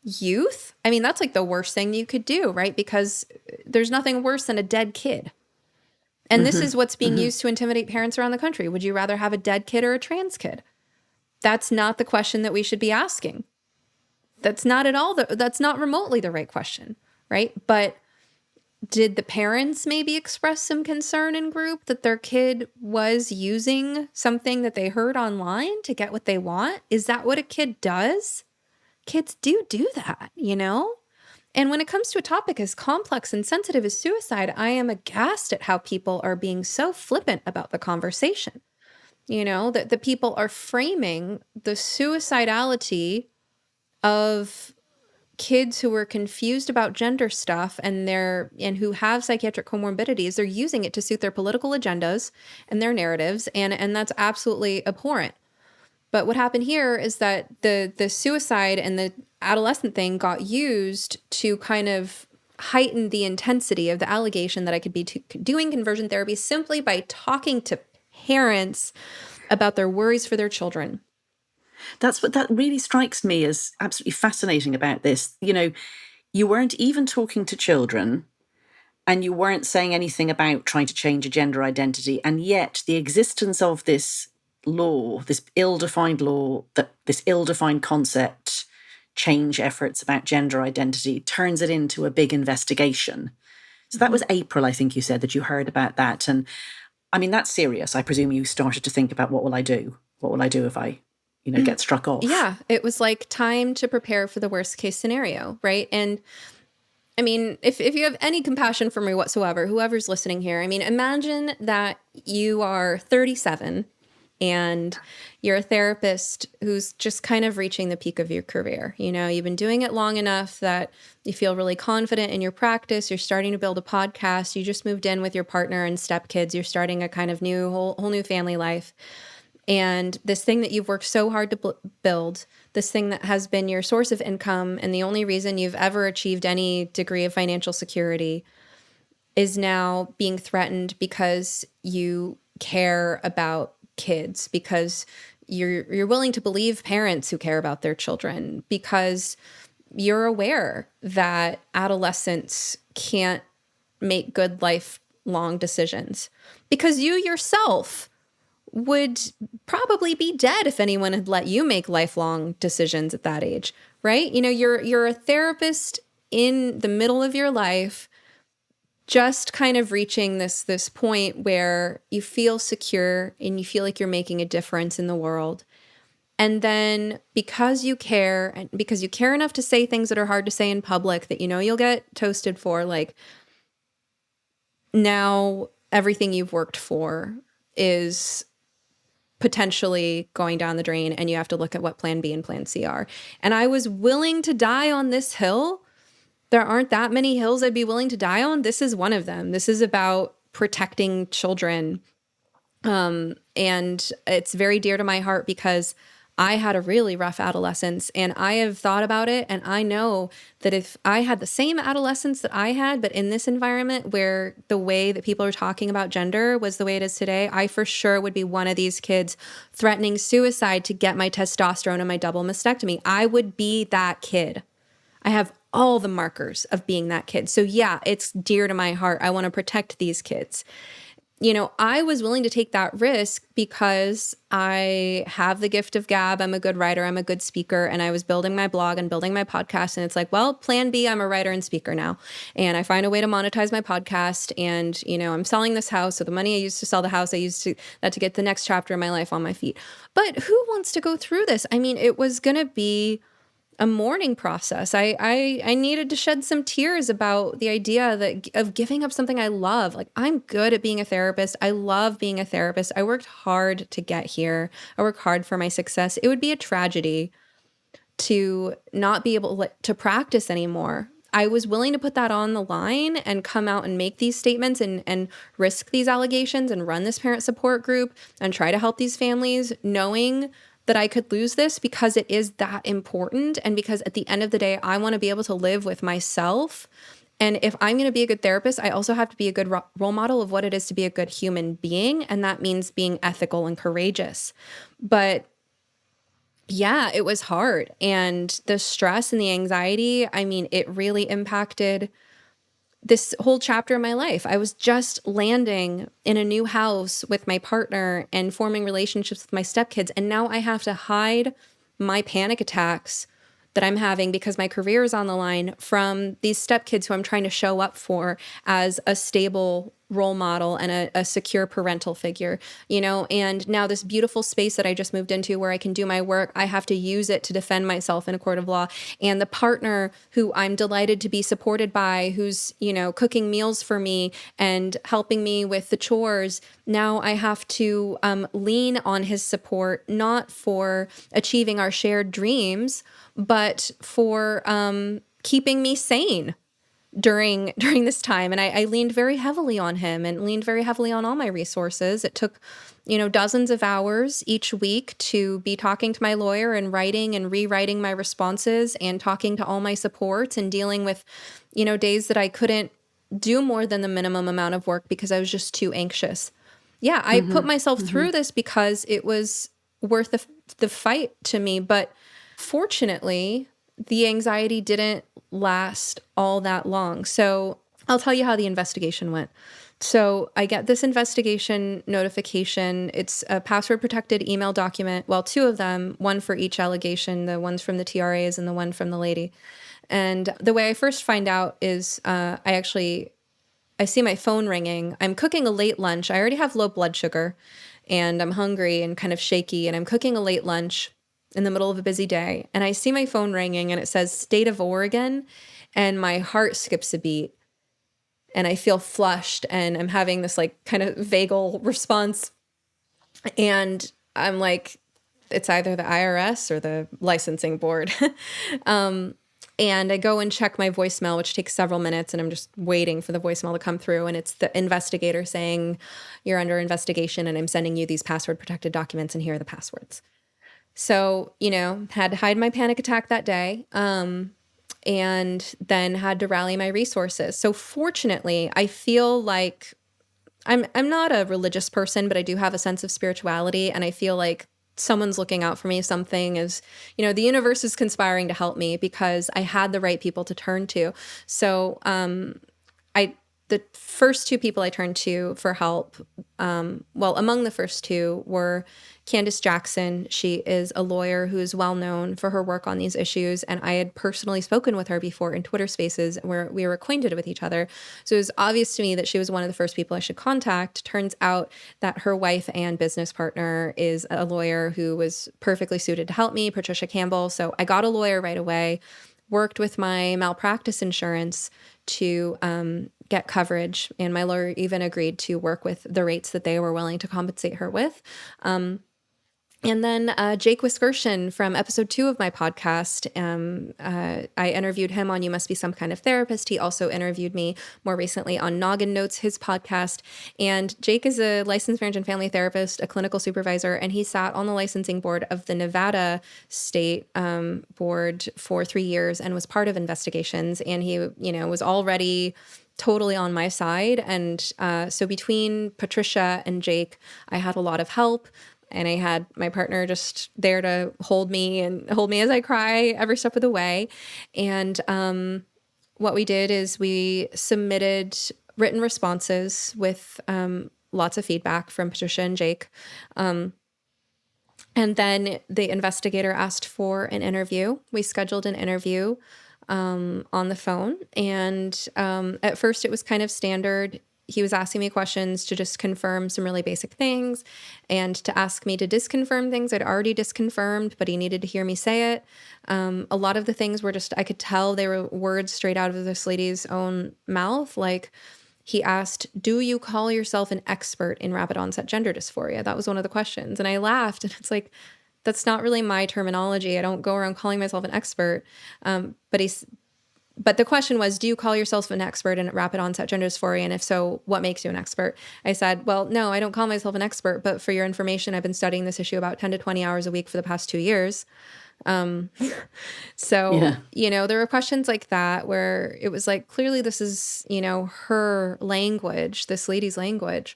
youth? I mean, that's like the worst thing you could do, right? Because there's nothing worse than a dead kid. And this is what's being used to intimidate parents around the country. Would you rather have a dead kid or a trans kid? That's not the question that we should be asking. That's not at all, that's not remotely the right question, right? But did the parents maybe express some concern in group that their kid was using something that they heard online to get what they want? Is that what a kid does? kids do that, you know? And when it comes to a topic as complex and sensitive as suicide, I am aghast at how people are being so flippant about the conversation. You know, that the people are framing the suicidality of kids who are confused about gender stuff and who have psychiatric comorbidities. They're using it to suit their political agendas and their narratives, and that's absolutely abhorrent. But what happened here is that the suicide and the adolescent thing got used to kind of heighten the intensity of the allegation that I could be doing conversion therapy simply by talking to parents about their worries for their children. That's what that really strikes me as absolutely fascinating about this. You know, you weren't even talking to children and you weren't saying anything about trying to change a gender identity. And yet the existence of this law, this ill-defined law, this ill-defined concept, change efforts about gender identity, turns it into a big investigation. So that was April, I think you said, that you heard about that. And I mean, that's serious. I presume you started to think about, what will I do? What will I do if I, get struck off? Yeah, it was like time to prepare for the worst case scenario, right? And I mean, if you have any compassion for me whatsoever, whoever's listening here, I mean, imagine that you are 37 and you're a therapist who's just kind of reaching the peak of your career. You know, you've been doing it long enough that you feel really confident in your practice. You're starting to build a podcast. You just moved in with your partner and stepkids. You're starting a kind of whole new family life. And this thing that you've worked so hard to build, this thing that has been your source of income and the only reason you've ever achieved any degree of financial security, is now being threatened because you care about kids, because you're willing to believe parents who care about their children, because you're aware that adolescents can't make good lifelong decisions, because you yourself would probably be dead if anyone had let you make lifelong decisions at that age, right? You know, you're a therapist in the middle of your life, just kind of reaching this point where you feel secure and you feel like you're making a difference in the world. And then because you care, and because you care enough to say things that are hard to say in public that you'll get toasted for, like, now everything you've worked for is potentially going down the drain and you have to look at what plan B and plan C are. And I was willing to die on this hill. There aren't that many hills I'd be willing to die on. This is one of them. This is about protecting children. And it's very dear to my heart because I had a really rough adolescence and I have thought about it. And I know that if I had the same adolescence that I had, but in this environment where the way that people are talking about gender was the way it is today, I for sure would be one of these kids threatening suicide to get my testosterone and my double mastectomy. I would be that kid. I have all the markers of being that kid. So yeah, it's dear to my heart. I want to protect these kids. I was willing to take that risk because I have the gift of gab. I'm a good writer. I'm a good speaker. And I was building my blog and building my podcast. And it's like, well, plan B, I'm a writer and speaker now. And I find a way to monetize my podcast. And, I'm selling this house. So the money I used to sell the house, I used that to get the next chapter of my life on my feet. But who wants to go through this? I mean, it was going to be a mourning process. I needed to shed some tears about the idea of giving up something I love. Like, I'm good at being a therapist. I love being a therapist. I worked hard to get here. I work hard for my success. It would be a tragedy to not be able to practice anymore. I was willing to put that on the line and come out and make these statements and risk these allegations and run this parent support group and try to help these families, knowing that I could lose this because it is that important. And because at the end of the day, I want to be able to live with myself. And if I'm going to be a good therapist, I also have to be a good role model of what it is to be a good human being. And that means being ethical and courageous. But yeah, it was hard. And the stress and the anxiety, I mean, it really impacted this whole chapter of my life. I was just landing in a new house with my partner and forming relationships with my stepkids. And now I have to hide my panic attacks that I'm having because my career is on the line from these stepkids who I'm trying to show up for as a stable role model and a secure parental figure, and now this beautiful space that I just moved into where I can do my work, I have to use it to defend myself in a court of law. And the partner who I'm delighted to be supported by, who's, cooking meals for me and helping me with the chores, now I have to lean on his support, not for achieving our shared dreams, but for keeping me sane during this time. And I leaned very heavily on him and leaned very heavily on all my resources. It took, dozens of hours each week to be talking to my lawyer and writing and rewriting my responses and talking to all my supports and dealing with, days that I couldn't do more than the minimum amount of work because I was just too anxious. Yeah, I put myself through this because it was worth the fight to me. But fortunately, the anxiety didn't last all that long. So I'll tell you how the investigation went. So I get this investigation notification. It's a password protected email document. Well, two of them, one for each allegation, the ones from the TRAs and the one from the lady. And the way I first find out is I see my phone ringing. I'm cooking a late lunch. I already have low blood sugar and I'm hungry and kind of shaky, and I'm cooking a late lunch in the middle of a busy day. And I see my phone ringing and it says State of Oregon, and my heart skips a beat and I feel flushed and I'm having this like kind of vagal response. And I'm like, it's either the IRS or the licensing board. And I go and check my voicemail, which takes several minutes, and I'm just waiting for the voicemail to come through. And it's the investigator saying, you're under investigation and I'm sending you these password protected documents and here are the passwords. So, had to hide my panic attack that day, and then had to rally my resources. So fortunately, I feel like I'm not a religious person, but I do have a sense of spirituality, and I feel like someone's looking out for me. Something is, the universe is conspiring to help me because I had the right people to turn to. So the first two people I turned to for help, among the first two were Candace Jackson. She is a lawyer who is well known for her work on these issues, and I had personally spoken with her before in Twitter Spaces where we were acquainted with each other. So it was obvious to me that she was one of the first people I should contact. Turns out that her wife and business partner is a lawyer who was perfectly suited to help me, Patricia Campbell. So I got a lawyer right away, worked with my malpractice insurance to get coverage, and my lawyer even agreed to work with the rates that they were willing to compensate her with. And then Jake Wiskershin from episode 2 of my podcast, I interviewed him on You Must Be Some Kind of Therapist. He also interviewed me more recently on Noggin Notes, his podcast. And Jake is a licensed marriage and family therapist, a clinical supervisor, and he sat on the licensing board of the Nevada State Board for 3 years and was part of investigations. And he, was already totally on my side. And so between Patricia and Jake, I had a lot of help. And I had my partner just there to hold me as I cry every step of the way. And what we did is we submitted written responses with lots of feedback from Patricia and Jake. And then the investigator asked for an interview. We scheduled an interview on the phone. And at first it was kind of standard. He was asking me questions to just confirm some really basic things and to ask me to disconfirm things I'd already disconfirmed, but he needed to hear me say it. A lot of the things were just, I could tell they were words straight out of this lady's own mouth. Like he asked, do you call yourself an expert in rapid onset gender dysphoria? That was one of the questions. And I laughed, and it's like, that's not really my terminology. I don't go around calling myself an expert. But the question was, do you call yourself an expert in rapid onset gender dysphoria? And if so, what makes you an expert? I said, well, no, I don't call myself an expert, but for your information, I've been studying this issue about 10 to 20 hours a week for the past 2 years. So, there were questions like that where it was like, clearly this is, her language, this lady's language.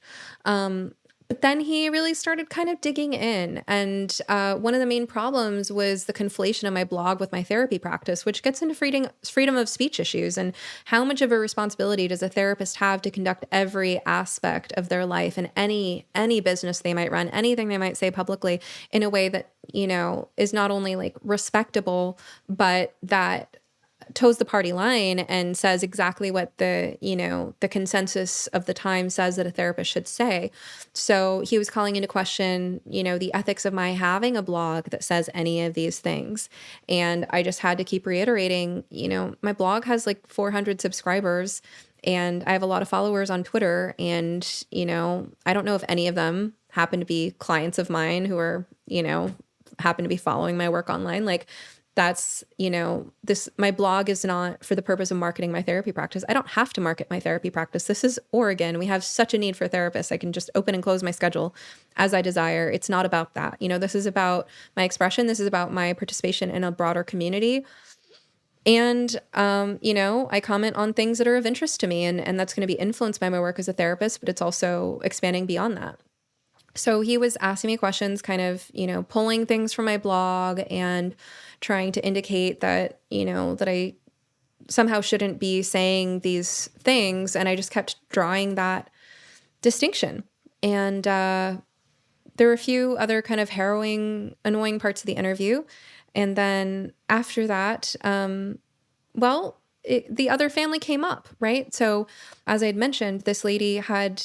But then he really started kind of digging in. And one of the main problems was the conflation of my blog with my therapy practice, which gets into freedom of speech issues and how much of a responsibility does a therapist have to conduct every aspect of their life and any business they might run, anything they might say publicly in a way that, is not only like respectable, but that toes the party line and says exactly what the consensus of the time says that a therapist should say. So he was calling into question, the ethics of my having a blog that says any of these things. And I just had to keep reiterating, my blog has like 400 subscribers and I have a lot of followers on Twitter. And, I don't know if any of them happen to be clients of mine who are, happen to be following my work online. Like, that's, my blog is not for the purpose of marketing my therapy practice. I don't have to market my therapy practice. This is Oregon. We have such a need for therapists. I can just open and close my schedule as I desire. It's not about that. This is about my expression. This is about my participation in a broader community. And, I comment on things that are of interest to me, and that's going to be influenced by my work as a therapist, but it's also expanding beyond that. So he was asking me questions, kind of, pulling things from my blog and trying to indicate that, that I somehow shouldn't be saying these things. And I just kept drawing that distinction. And there were a few other kind of harrowing, annoying parts of the interview. And then after that, the other family came up, right? So as I had mentioned, this lady had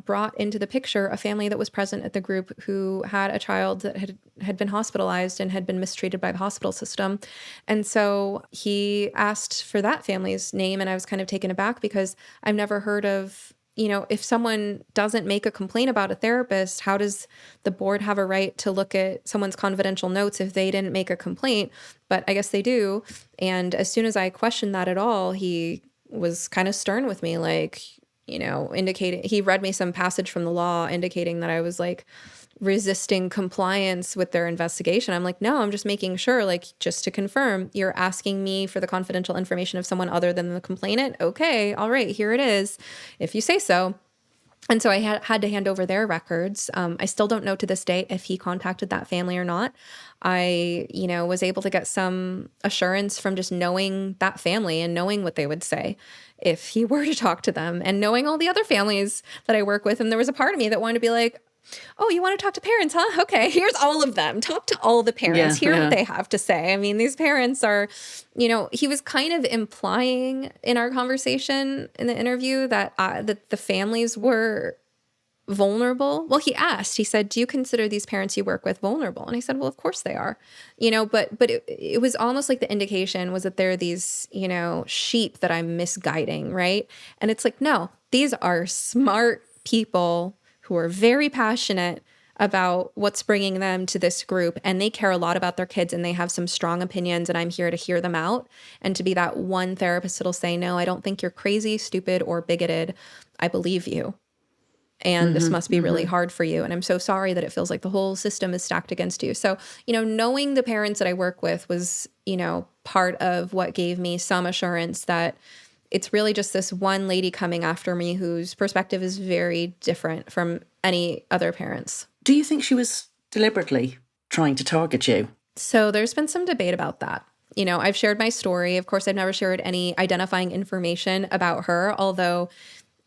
brought into the picture a family that was present at the group who had a child that had been hospitalized and had been mistreated by the hospital system. And so he asked for that family's name, and I was kind of taken aback because I've never heard of, if someone doesn't make a complaint about a therapist, how does the board have a right to look at someone's confidential notes if they didn't make a complaint? But I guess they do. And as soon as I questioned that at all, he was kind of stern with me, like, indicating, he read me some passage from the law indicating that I was like resisting compliance with their investigation. I'm like, no, I'm just making sure, like, just to confirm, you're asking me for the confidential information of someone other than the complainant. Okay, all right, here it is, if you say so. And so I had to hand over their records. I still don't know to this day if he contacted that family or not. I, was able to get some assurance from just knowing that family and knowing what they would say if he were to talk to them, and knowing all the other families that I work with. And there was a part of me that wanted to be like, oh, you want to talk to parents, huh? Okay, here's all of them. Talk to all the parents. Hear what they have to say. I mean, these parents are, he was kind of implying in our conversation in the interview that the families were vulnerable. Well, he said, do you consider these parents you work with vulnerable? And I said, well, of course they are, but it was almost like the indication was that they're these, sheep that I'm misguiding, right? And it's like, no, these are smart people who are very passionate about what's bringing them to this group, and they care a lot about their kids, and they have some strong opinions, and I'm here to hear them out and to be that one therapist that'll say, no, I don't think you're crazy, stupid, or bigoted. I believe you. And this must be really hard for you. And I'm so sorry that it feels like the whole system is stacked against you. So, knowing the parents that I work with was, part of what gave me some assurance that it's really just this one lady coming after me whose perspective is very different from any other parents. Do you think she was deliberately trying to target you? So there's been some debate about that. I've shared my story. Of course, I've never shared any identifying information about her, although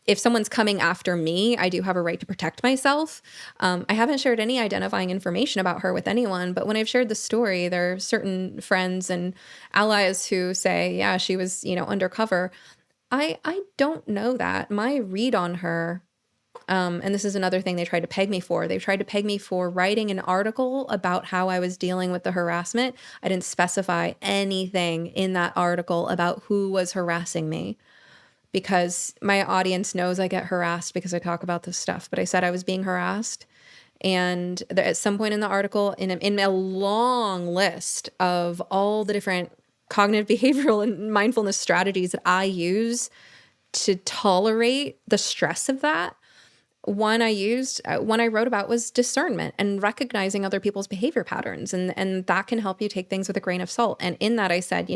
if someone's coming after me, I do have a right to protect myself. I haven't shared any identifying information about her with anyone, but when I've shared the story, there are certain friends and allies who say, yeah, she was, undercover. I don't know that. My read on her, and this is another thing they tried to peg me for. They tried to peg me for writing an article about how I was dealing with the harassment. I didn't specify anything in that article about who was harassing me, because my audience knows I get harassed because I talk about this stuff. But I said I was being harassed. And at some point in the article, in a long list of all the different cognitive behavioral and mindfulness strategies that I use to tolerate the stress of that, one I wrote about was discernment and recognizing other people's behavior patterns. And that can help you take things with a grain of salt. And in that I said,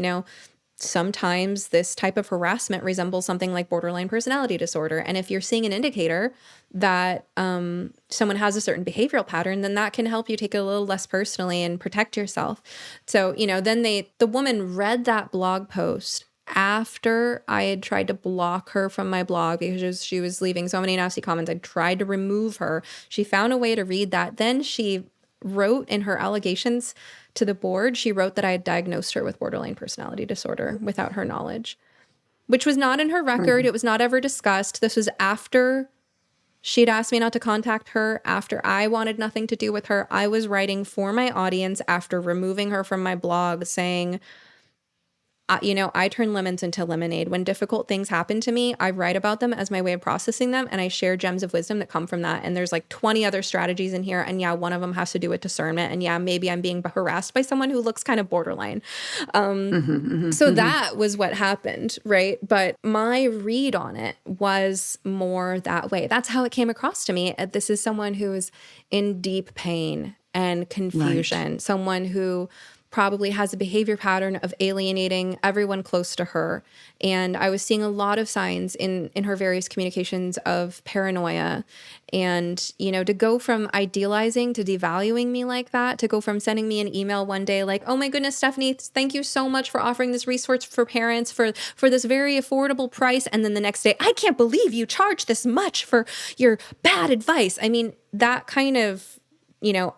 sometimes this type of harassment resembles something like borderline personality disorder. And if you're seeing an indicator that someone has a certain behavioral pattern, then that can help you take it a little less personally and protect yourself. So, then the woman read that blog post after I had tried to block her from my blog because she was leaving so many nasty comments. I tried to remove her. She found a way to read that. Then she wrote in her allegations to the board, she wrote that I had diagnosed her with borderline personality disorder without her knowledge, which was not in her record. It was not ever discussed. This was after she'd asked me not to contact her, after I wanted nothing to do with her. I was writing for my audience after removing her from my blog saying, I turn lemons into lemonade. When difficult things happen to me, I write about them as my way of processing them, and I share gems of wisdom that come from that. And there's like 20 other strategies in here, and yeah, one of them has to do with discernment. And yeah, maybe I'm being harassed by someone who looks kind of borderline. So that was what happened, right? But my read on it was more that way. That's how it came across to me. This is someone who is in deep pain and confusion, someone who probably has a behavior pattern of alienating everyone close to her. And I was seeing a lot of signs in her various communications of paranoia. And, to go from idealizing to devaluing me like that, to go from sending me an email one day like, oh my goodness, Stephanie, thank you so much for offering this resource for parents for this very affordable price. And then the next day, I can't believe you charge this much for your bad advice. I mean, that kind of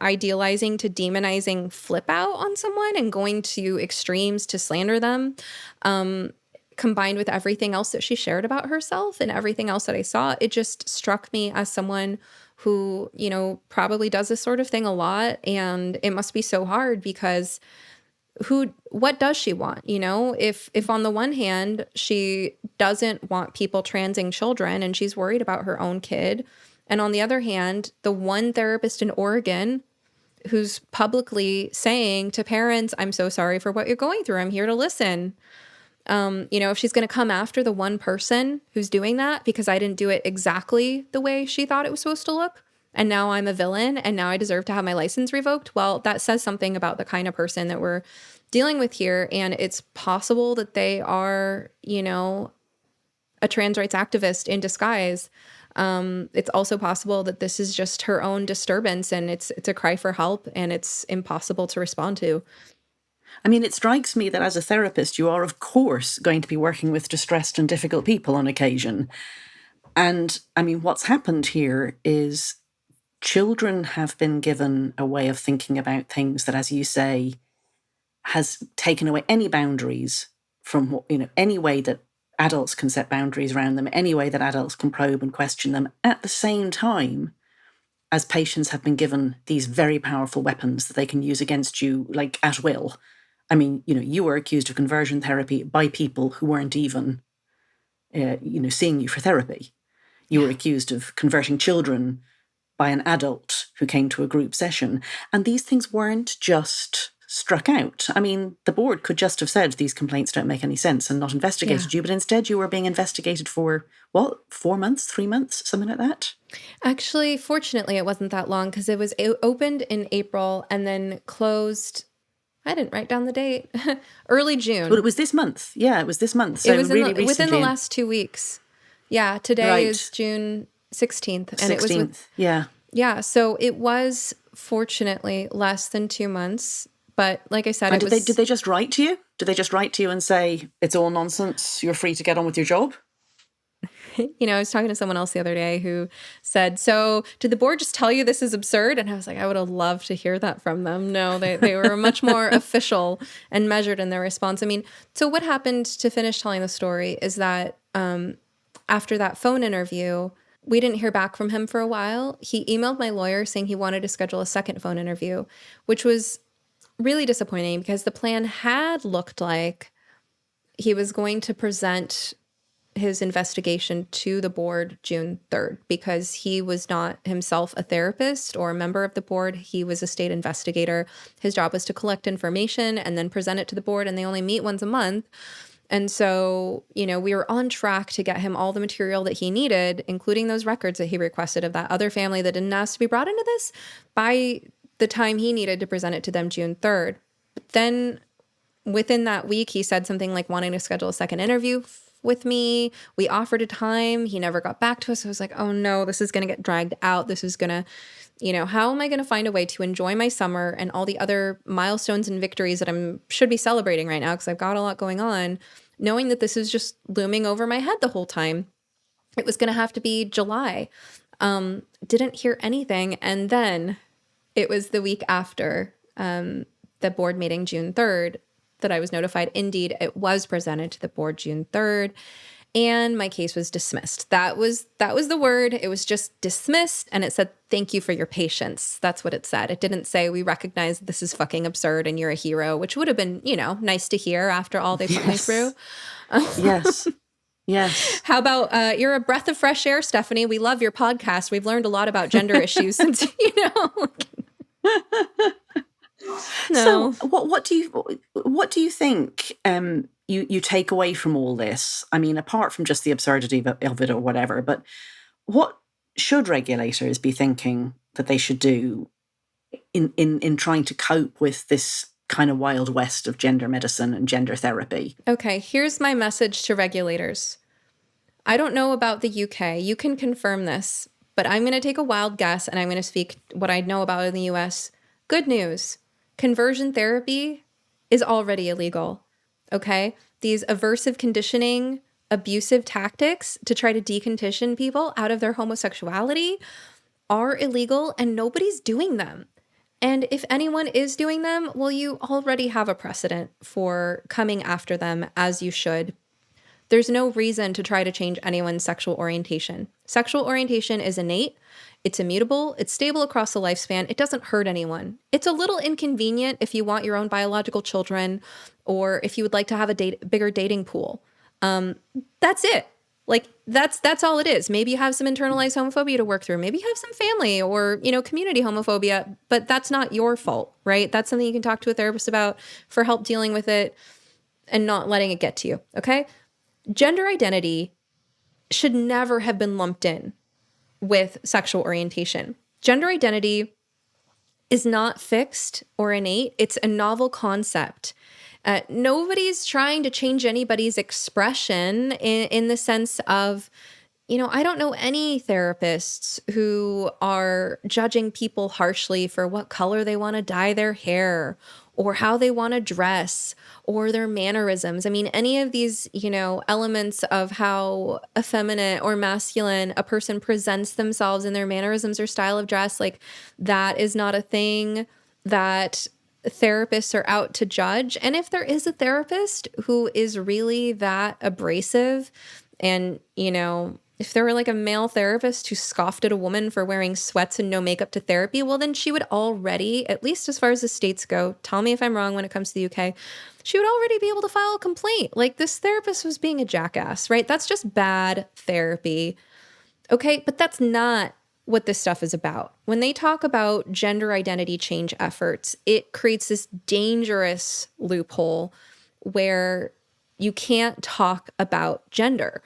idealizing to demonizing flip out on someone and going to extremes to slander them, combined with everything else that she shared about herself and everything else that I saw, it just struck me as someone who, probably does this sort of thing a lot. And it must be so hard because what does she want? If on the one hand, she doesn't want people transing children and she's worried about her own kid, and on the other hand, the one therapist in Oregon who's publicly saying to parents, I'm so sorry for what you're going through. I'm here to listen. If she's going to come after the one person who's doing that because I didn't do it exactly the way she thought it was supposed to look, and now I'm a villain and now I deserve to have my license revoked, well, that says something about the kind of person that we're dealing with here. And it's possible that they are, a trans rights activist in disguise. It's also possible that this is just her own disturbance and it's a cry for help and it's impossible to respond to. I mean, it strikes me that as a therapist, you are, of course, going to be working with distressed and difficult people on occasion. And I mean, what's happened here is children have been given a way of thinking about things that, as you say, has taken away any boundaries from, any way that adults can set boundaries around them, any way that adults can probe and question them, at the same time as patients have been given these very powerful weapons that they can use against you, like at will. I mean, you were accused of conversion therapy by people who weren't even, seeing you for therapy. You were accused of converting children by an adult who came to a group session. And these things weren't just struck out. I mean, the board could just have said these complaints don't make any sense and not investigated you, but instead you were being investigated for, 4 months, 3 months, something like that? Actually, fortunately, it wasn't that long because it was opened in April and then closed. I didn't write down the date. Early June. Well, it was this month. Yeah, it was this month. So it was really within the last 2 weeks. Yeah, today is June 16th. And 16th, it was Yeah, so it was fortunately less than 2 months. But like I said, did they just write to you? Did they just write to you and say, it's all nonsense, you're free to get on with your job? I was talking to someone else the other day who said, so did the board just tell you this is absurd? And I was like, I would have loved to hear that from them. No, they were much more official and measured in their response. I mean, so what happened, to finish telling the story, is that after that phone interview, we didn't hear back from him for a while. He emailed my lawyer saying he wanted to schedule a second phone interview, which was really disappointing because the plan had looked like he was going to present his investigation to the board June 3rd because he was not himself a therapist or a member of the board. He was a state investigator. His job was to collect information and then present it to the board, and they only meet once a month. And so, we were on track to get him all the material that he needed, including those records that he requested of that other family that didn't ask to be brought into this, by the time he needed to present it to them June 3rd. But then within that week, he said something like wanting to schedule a second interview with me. We offered a time. He never got back to us. I was like, oh no, this is going to get dragged out. This is going to, how am I going to find a way to enjoy my summer and all the other milestones and victories that should be celebrating right now because I've got a lot going on, knowing that this is just looming over my head the whole time. It was going to have to be July. Didn't hear anything. And then It was the week after the board meeting, June 3rd, that I was notified. Indeed, it was presented to the board June 3rd, and my case was dismissed. That was the word. It was just dismissed, and it said, "Thank you for your patience." That's what it said. It didn't say, "We recognize this is fucking absurd and you're a hero," which would have been, nice to hear after all they put me through. Yes. Yes. How about you're a breath of fresh air, Stephanie? We love your podcast. We've learned a lot about gender issues since, No. So what do you think you take away from all this? I mean, apart from just the absurdity of it or whatever, but what should regulators be thinking that they should do in trying to cope with this kind of wild west of gender medicine and gender therapy? Okay, here's my message to regulators. I don't know about the UK. You can confirm this, but I'm going to take a wild guess and I'm going to speak what I know about in the US. Good news. Conversion therapy is already illegal. Okay? These aversive conditioning, abusive tactics to try to decondition people out of their homosexuality are illegal and nobody's doing them. And if anyone is doing them, well, you already have a precedent for coming after them as you should. There's no reason to try to change anyone's sexual orientation. Sexual orientation is innate, it's immutable, it's stable across the lifespan, it doesn't hurt anyone. It's a little inconvenient if you want your own biological children or if you would like to have a bigger dating pool. That's it. Like, that's all it is. Maybe you have some internalized homophobia to work through. Maybe you have some family or, community homophobia, but that's not your fault, right? That's something you can talk to a therapist about for help dealing with it and not letting it get to you, okay? Gender identity should never have been lumped in with sexual orientation. Gender identity is not fixed or innate. It's a novel concept. Nobody's trying to change anybody's expression in the sense of, I don't know any therapists who are judging people harshly for what color they want to dye their hair or how they want to dress or their mannerisms. I mean, any of these, elements of how effeminate or masculine a person presents themselves in their mannerisms or style of dress, like that is not a thing that therapists are out to judge. And if there is a therapist who is really that abrasive and, if there were like a male therapist who scoffed at a woman for wearing sweats and no makeup to therapy, well, then she would already, at least as far as the States go, tell me if I'm wrong when it comes to the UK, she would already be able to file a complaint. Like, this therapist was being a jackass, right? That's just bad therapy. Okay, but that's not what this stuff is about. When they talk about gender identity change efforts, it creates this dangerous loophole where you can't talk about gender.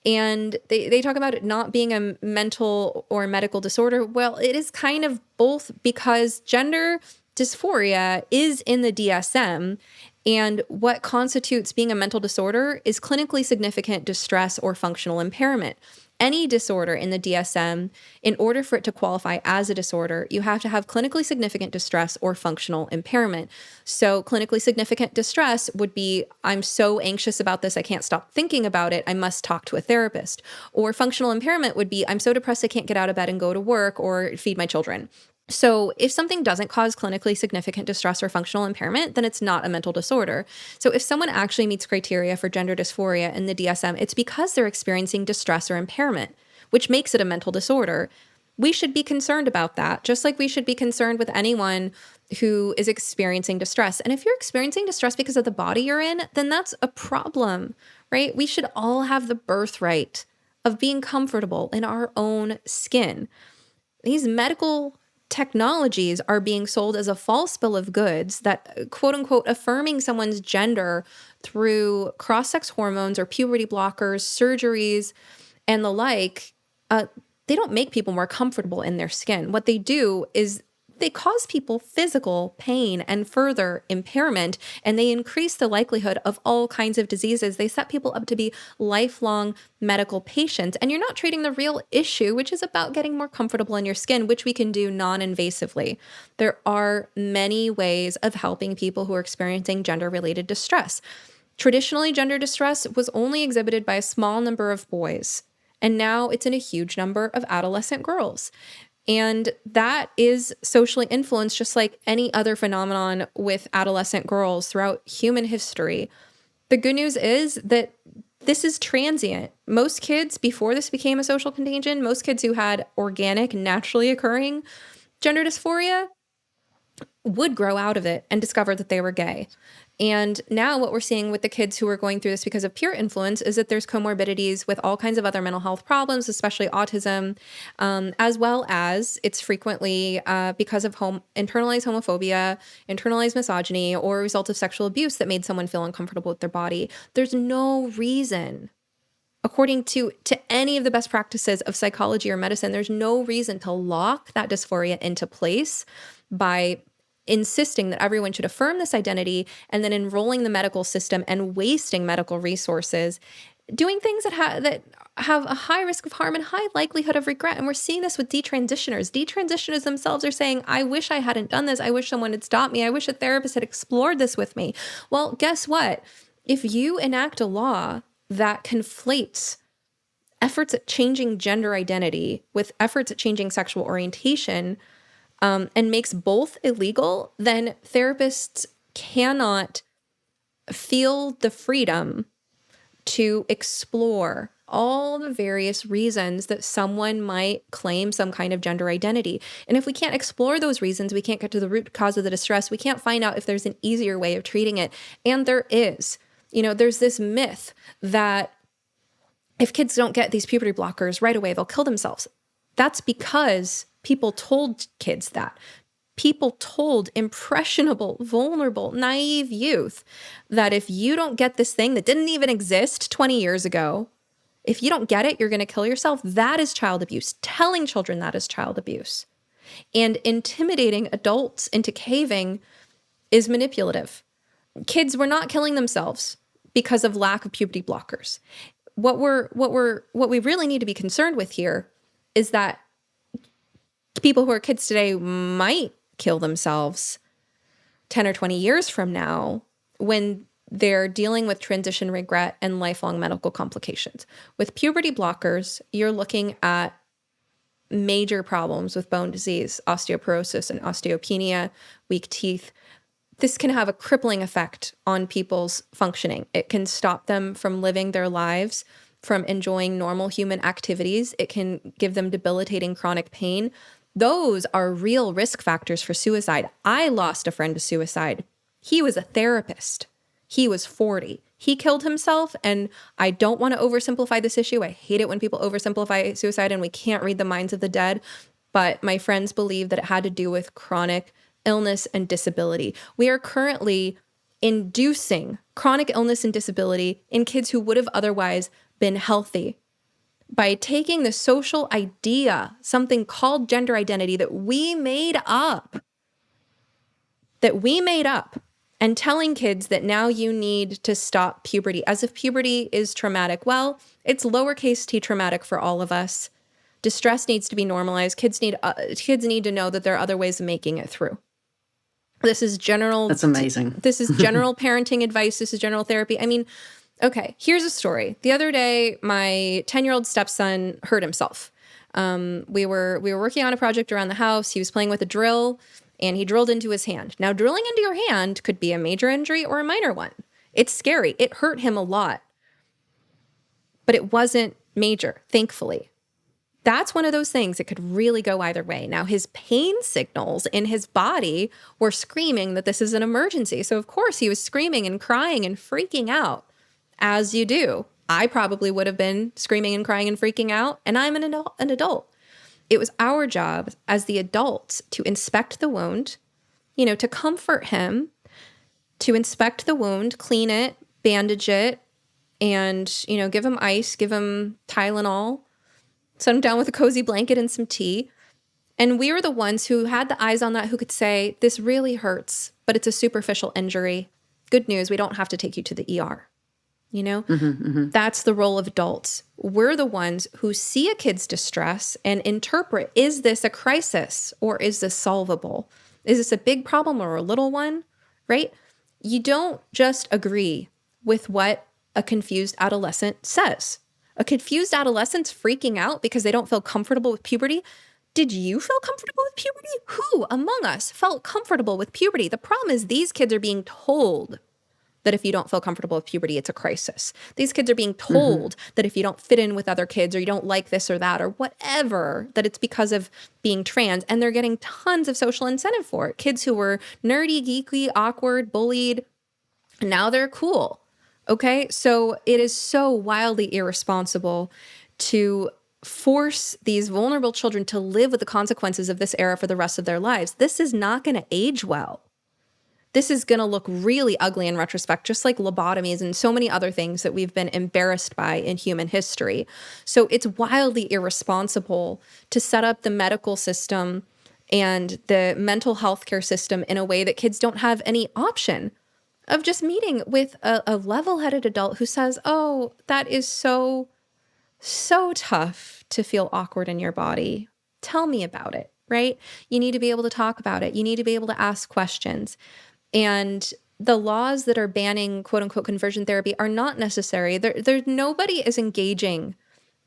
And they talk about it not being a mental or medical disorder. Well, it is kind of both, because gender dysphoria is in the DSM, and what constitutes being a mental disorder is clinically significant distress or functional impairment. Any disorder in the DSM, in order for it to qualify as a disorder, you have to have clinically significant distress or functional impairment. So clinically significant distress would be, I'm so anxious about this, I can't stop thinking about it, I must talk to a therapist. Or functional impairment would be, I'm so depressed I can't get out of bed and go to work or feed my children. So if something doesn't cause clinically significant distress or functional impairment, then it's not a mental disorder. So if someone actually meets criteria for gender dysphoria in the DSM, it's because they're experiencing distress or impairment, which makes it a mental disorder. We should be concerned about that, just like we should be concerned with anyone who is experiencing distress. And if you're experiencing distress because of the body you're in, then that's a problem, right? We should all have the birthright of being comfortable in our own skin. These medical technologies are being sold as a false bill of goods that, quote unquote, affirming someone's gender through cross-sex hormones or puberty blockers, surgeries, and the like. They don't make people more comfortable in their skin. What they do is they cause people physical pain and further impairment, and they increase the likelihood of all kinds of diseases. They set people up to be lifelong medical patients, and you're not treating the real issue, which is about getting more comfortable in your skin, which we can do non-invasively. There are many ways of helping people who are experiencing gender-related distress. Traditionally, gender distress was only exhibited by a small number of boys, and now it's in a huge number of adolescent girls. And that is socially influenced, just like any other phenomenon with adolescent girls throughout human history. The good news is that this is transient. Most kids, before this became a social contagion, most kids who had organic, naturally occurring gender dysphoria would grow out of it and discover that they were gay. And now what we're seeing with the kids who are going through this because of peer influence is that there's comorbidities with all kinds of other mental health problems, especially autism, as well as it's frequently because of internalized homophobia, internalized misogyny, or a result of sexual abuse that made someone feel uncomfortable with their body. There's no reason, according to any of the best practices of psychology or medicine, there's no reason to lock that dysphoria into place by insisting that everyone should affirm this identity and then enrolling the medical system and wasting medical resources, doing things that have a high risk of harm and high likelihood of regret. And we're seeing this with detransitioners. Detransitioners themselves are saying, I wish I hadn't done this. I wish someone had stopped me. I wish a therapist had explored this with me. Well, guess what? If you enact a law that conflates efforts at changing gender identity with efforts at changing sexual orientation, and makes both illegal, then therapists cannot feel the freedom to explore all the various reasons that someone might claim some kind of gender identity. And if we can't explore those reasons, we can't get to the root cause of the distress. We can't find out if there's an easier way of treating it. And there is. There's this myth that if kids don't get these puberty blockers right away, they'll kill themselves. That's because people told kids that. People told impressionable, vulnerable, naive youth that if you don't get this thing that didn't even exist 20 years ago, if you don't get it, you're going to kill yourself. That is child abuse. Telling children that is child abuse. And intimidating adults into caving is manipulative. Kids were not killing themselves because of lack of puberty blockers. What we really need to be concerned with here is that people who are kids today might kill themselves 10 or 20 years from now when they're dealing with transition regret and lifelong medical complications. With puberty blockers, you're looking at major problems with bone disease, osteoporosis and osteopenia, weak teeth. This can have a crippling effect on people's functioning. It can stop them from living their lives, from enjoying normal human activities. It can give them debilitating chronic pain. Those are real risk factors for suicide. I lost a friend to suicide. He was a therapist. He was 40. He killed himself, and I don't want to oversimplify this issue. I hate it when people oversimplify suicide and we can't read the minds of the dead. But my friends believe that it had to do with chronic illness and disability. We are currently inducing chronic illness and disability in kids who would have otherwise been healthy by taking the social idea, something called gender identity that we made up, and telling kids that now you need to stop puberty, as if puberty is traumatic. Well, it's lowercase t traumatic for all of us. Distress needs to be normalized. Kids need to know that there are other ways of making it through. This is general. That's amazing. This is general parenting advice. This is general therapy. I mean, okay, here's a story. The other day, my 10-year-old stepson hurt himself. We were working on a project around the house. He was playing with a drill, and he drilled into his hand. Now, drilling into your hand could be a major injury or a minor one. It's scary. It hurt him a lot. But it wasn't major, thankfully. That's one of those things that could really go either way. Now, his pain signals in his body were screaming that this is an emergency. So, of course, he was screaming and crying and freaking out, as you do. I probably would have been screaming and crying and freaking out, and I'm an adult. It was our job as the adults to inspect the wound, to comfort him, to inspect the wound, clean it, bandage it, and, give him ice, give him Tylenol, set him down with a cozy blanket and some tea. And we were the ones who had the eyes on that, who could say, this really hurts, but it's a superficial injury. Good news, we don't have to take you to the ER. That's the role of adults. We're the ones who see a kid's distress and interpret, is this a crisis or is this solvable? Is this a big problem or a little one, right? You don't just agree with what a confused adolescent says. A confused adolescent's freaking out because they don't feel comfortable with puberty. Did you feel comfortable with puberty? Who among us felt comfortable with puberty? The problem is these kids are being told that if you don't feel comfortable with puberty, it's a crisis. These kids are being told that if you don't fit in with other kids or you don't like this or that or whatever, that it's because of being trans. And they're getting tons of social incentive for it. Kids who were nerdy, geeky, awkward, bullied, now they're cool. Okay? So it is so wildly irresponsible to force these vulnerable children to live with the consequences of this era for the rest of their lives. This is not going to age well. This is going to look really ugly in retrospect, just like lobotomies and so many other things that we've been embarrassed by in human history. So it's wildly irresponsible to set up the medical system and the mental health care system in a way that kids don't have any option of just meeting with a level-headed adult who says, oh, that is so tough to feel awkward in your body. Tell me about it, right? You need to be able to talk about it. You need to be able to ask questions. And the laws that are banning quote unquote conversion therapy are not necessary. Nobody is engaging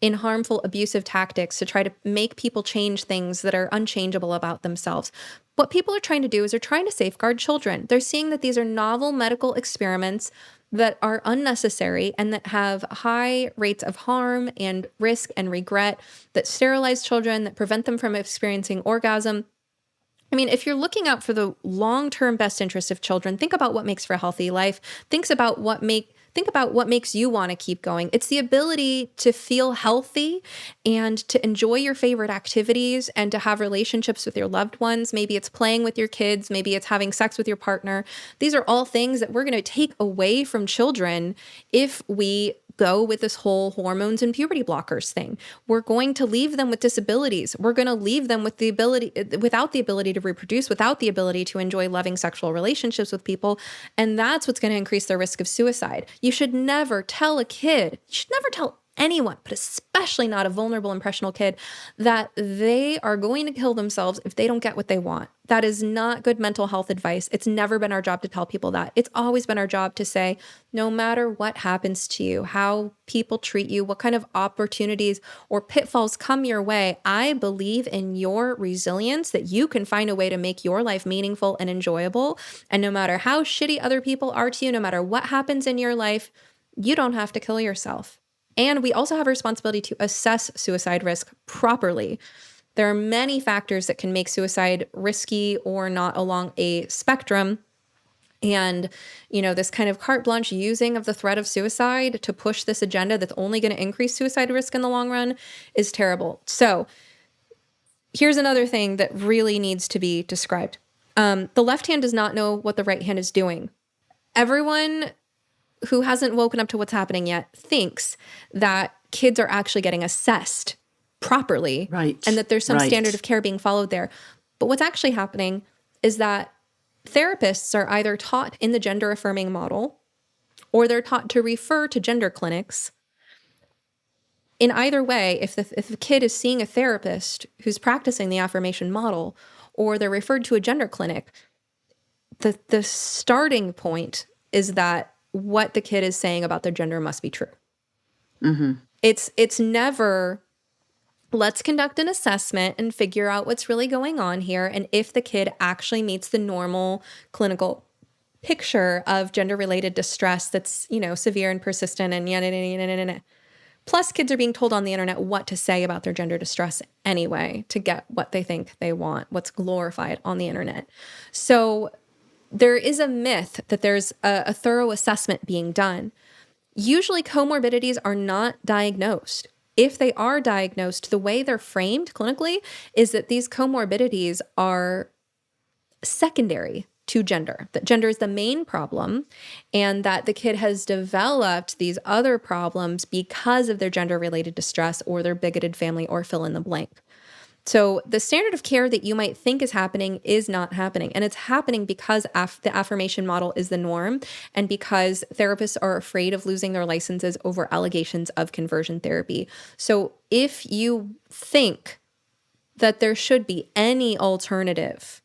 in harmful, abusive tactics to try to make people change things that are unchangeable about themselves. What people are trying to do is they're trying to safeguard children. They're seeing that these are novel medical experiments that are unnecessary and that have high rates of harm and risk and regret, that sterilize children, that prevent them from experiencing orgasm. I mean, if you're looking out for the long-term best interest of children, think about what makes for a healthy life. Think about what makes you want to keep going. It's the ability to feel healthy and to enjoy your favorite activities and to have relationships with your loved ones. Maybe it's playing with your kids. Maybe it's having sex with your partner. These are all things that we're going to take away from children if we go with this whole hormones and puberty blockers thing. We're going to leave them with disabilities. We're going to leave them with without the ability to reproduce, without the ability to enjoy loving sexual relationships with people. And that's what's going to increase their risk of suicide. You should never tell anyone, but especially not a vulnerable, impressionable kid, that they are going to kill themselves if they don't get what they want. That is not good mental health advice. It's never been our job to tell people that. It's always been our job to say, no matter what happens to you, how people treat you, what kind of opportunities or pitfalls come your way, I believe in your resilience, that you can find a way to make your life meaningful and enjoyable. And no matter how shitty other people are to you, no matter what happens in your life, you don't have to kill yourself. And we also have a responsibility to assess suicide risk properly. There are many factors that can make suicide risky or not along a spectrum. And, this kind of carte blanche using of the threat of suicide to push this agenda that's only going to increase suicide risk in the long run is terrible. So here's another thing that really needs to be described. The left hand does not know what the right hand is doing. Everyone who hasn't woken up to what's happening yet thinks that kids are actually getting assessed properly, right, and that there's some standard of care being followed there. But what's actually happening is that therapists are either taught in the gender affirming model or they're taught to refer to gender clinics. In either way, if the kid is seeing a therapist who's practicing the affirmation model or they're referred to a gender clinic, the starting point is that what the kid is saying about their gender must be true. Mm-hmm. It's never, let's conduct an assessment and figure out what's really going on here. And if the kid actually meets the normal clinical picture of gender-related distress that's, severe and persistent and Plus, kids are being told on the internet what to say about their gender distress anyway to get what they think they want, what's glorified on the internet. So there is a myth that there's a thorough assessment being done. Usually comorbidities are not diagnosed. If they are diagnosed, the way they're framed clinically is that these comorbidities are secondary to gender, that gender is the main problem, and that the kid has developed these other problems because of their gender-related distress or their bigoted family or fill in the blank. So the standard of care that you might think is happening is not happening. And it's happening because the affirmation model is the norm and because therapists are afraid of losing their licenses over allegations of conversion therapy. So if you think that there should be any alternative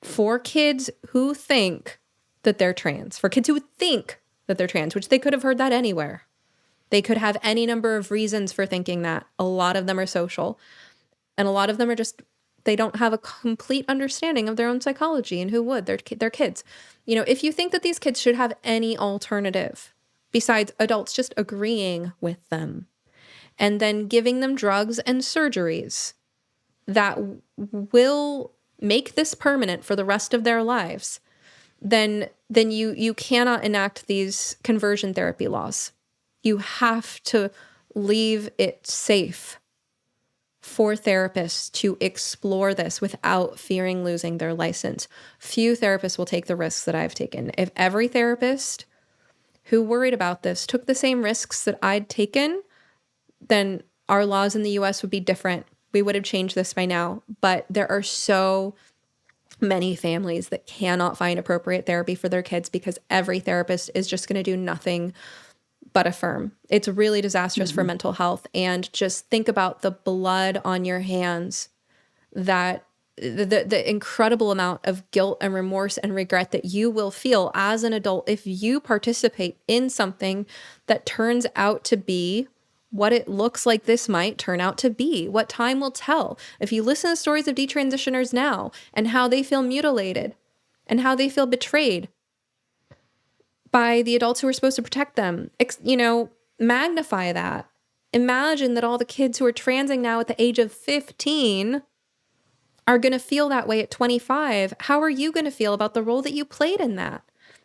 for kids who think that they're trans, for kids who think that they're trans, which they could have heard that anywhere. They could have any number of reasons for thinking that. A lot of them are social. And a lot of them are just, they don't have a complete understanding of their own psychology, and who would? They're kids. You know, if you think that these kids should have any alternative besides adults just agreeing with them and then giving them drugs and surgeries that will make this permanent for the rest of their lives, then you cannot enact these conversion therapy laws. You have to leave it safe for therapists to explore this without fearing losing their license. Few therapists will take the risks that I've taken. If every therapist who worried about this took the same risks that I'd taken, then our laws in the US would be different. We would have changed this by now. But there are so many families that cannot find appropriate therapy for their kids because every therapist is just going to do nothing but affirm. It's really disastrous for mental health. And just think about the blood on your hands, that the incredible amount of guilt and remorse and regret that you will feel as an adult if you participate in something that turns out to be what it looks like this might turn out to be. What time will tell. If you listen to stories of detransitioners now and how they feel mutilated and how they feel betrayed by the adults who are supposed to protect them, magnify that. Imagine that all the kids who are transing now at the age of 15 are going to feel that way at 25. How are you going to feel about the role that you played in that?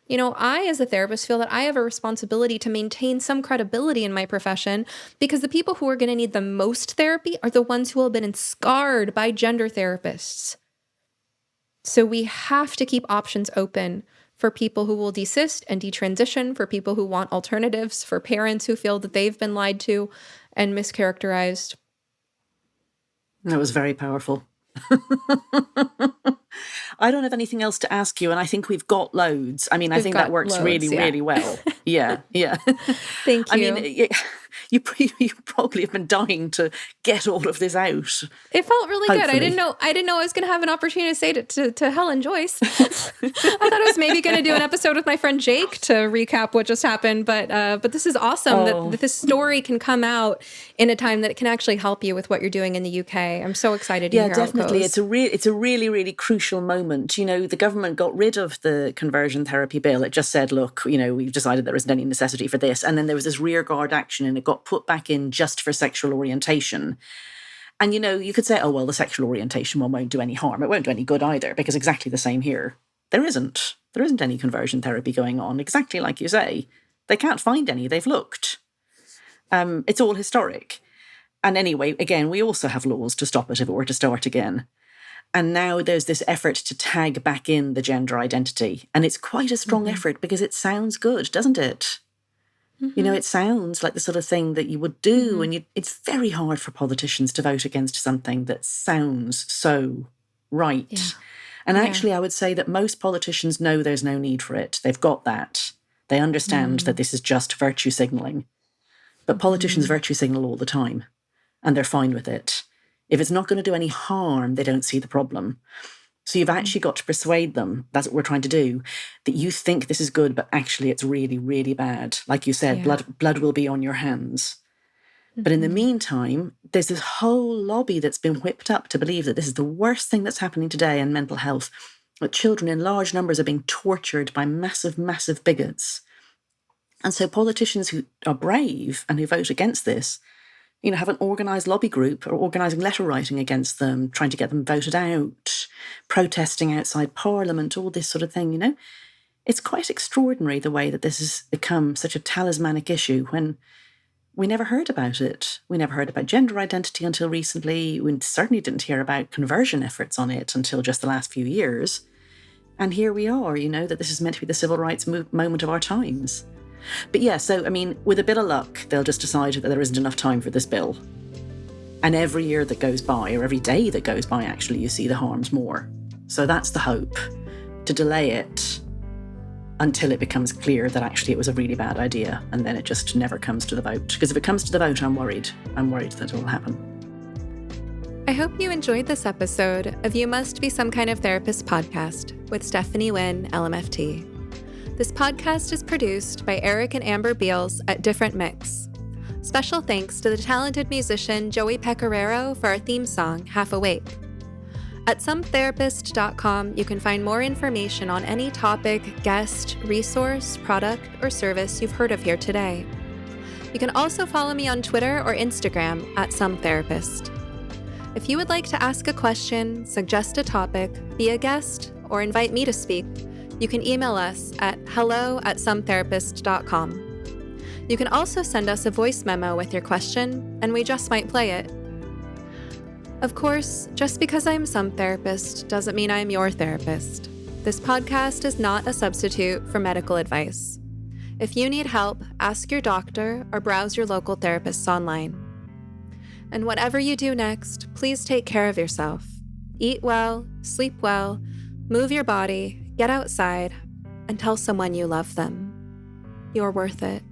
You know, I, as a therapist, feel that I have a responsibility to maintain some credibility in my profession, because the people who are going to need the most therapy are the ones who have been scarred by gender therapists. So we have to keep options open for people who will desist and detransition, for people who want alternatives, for parents who feel that they've been lied to and mischaracterized. That was very powerful. I don't have anything else to ask you, and I think we've got loads. I mean, I think that works really well. Yeah. Thank you. I mean, you probably have been dying to get all of this out. It felt really Hopefully. good. I didn't know I was going to have an opportunity to say it to Helen Joyce. I thought I was maybe going to do an episode with my friend Jake to recap what just happened, but this is awesome that this story can come out in a time that it can actually help you with what you're doing in the UK. I'm so excited to hear definitely. how it goes. It's a really, really crucial moment. You know, the government got rid of the conversion therapy bill. It just said, look, you know, we've decided there isn't any necessity for this. And then there was this rearguard action, and it got put back in just for sexual orientation. And, you know, you could say, oh, well, the sexual orientation one won't do any harm. It won't do any good either, because exactly the same here. There isn't any conversion therapy going on. Exactly like you say. They can't find any. They've looked. It's all historic. And anyway, again, we also have laws to stop it if it were to start again. And now there's this effort to tag back in the gender identity. And it's quite a strong effort, because it sounds good, doesn't it? You know, it sounds like the sort of thing that you would do. And it's very hard for politicians to vote against something that sounds so right. Yeah. And actually, I would say that most politicians know there's no need for it. They've got that. They understand that this is just virtue signalling. But politicians virtue signal all the time, and they're fine with it. If it's not going to do any harm, they don't see the problem. So you've actually got to persuade them, that's what we're trying to do, that you think this is good, but actually it's really, really bad. Like you said, blood will be on your hands. But in the meantime, there's this whole lobby that's been whipped up to believe that this is the worst thing that's happening today in mental health, that children in large numbers are being tortured by massive, massive bigots. And so politicians who are brave and who vote against this, you know, have an organised lobby group or organising letter writing against them, trying to get them voted out, protesting outside Parliament, all this sort of thing, you know. It's quite extraordinary the way that this has become such a talismanic issue when we never heard about it. We never heard about gender identity until recently. We certainly didn't hear about conversion efforts on it until just the last few years. And here we are, you know, that this is meant to be the civil rights moment of our times. But yeah, so, I mean, with a bit of luck, they'll just decide that there isn't enough time for this bill. And every year that goes by, or every day that goes by, actually, you see the harms more. So that's the hope, to delay it until it becomes clear that actually it was a really bad idea, and then it just never comes to the vote. Because if it comes to the vote, I'm worried. I'm worried that it will happen. I hope you enjoyed this episode of You Must Be Some Kind of Therapist podcast with Stephanie Wynn, LMFT. This podcast is produced by Eric and Amber Beals at Different Mix. Special thanks to the talented musician Joey Pecoraro for our theme song, Half Awake. At sometherapist.com, you can find more information on any topic, guest, resource, product, or service you've heard of here today. You can also follow me on Twitter or Instagram at sometherapist. If you would like to ask a question, suggest a topic, be a guest, or invite me to speak, you can email us at hello@sometherapist.com. You can also send us a voice memo with your question, and we just might play it. Of course, just because I'm some therapist doesn't mean I'm your therapist. This podcast is not a substitute for medical advice. If you need help, ask your doctor or browse your local therapists online. And whatever you do next, please take care of yourself. Eat well, sleep well, move your body, get outside, and tell someone you love them. You're worth it.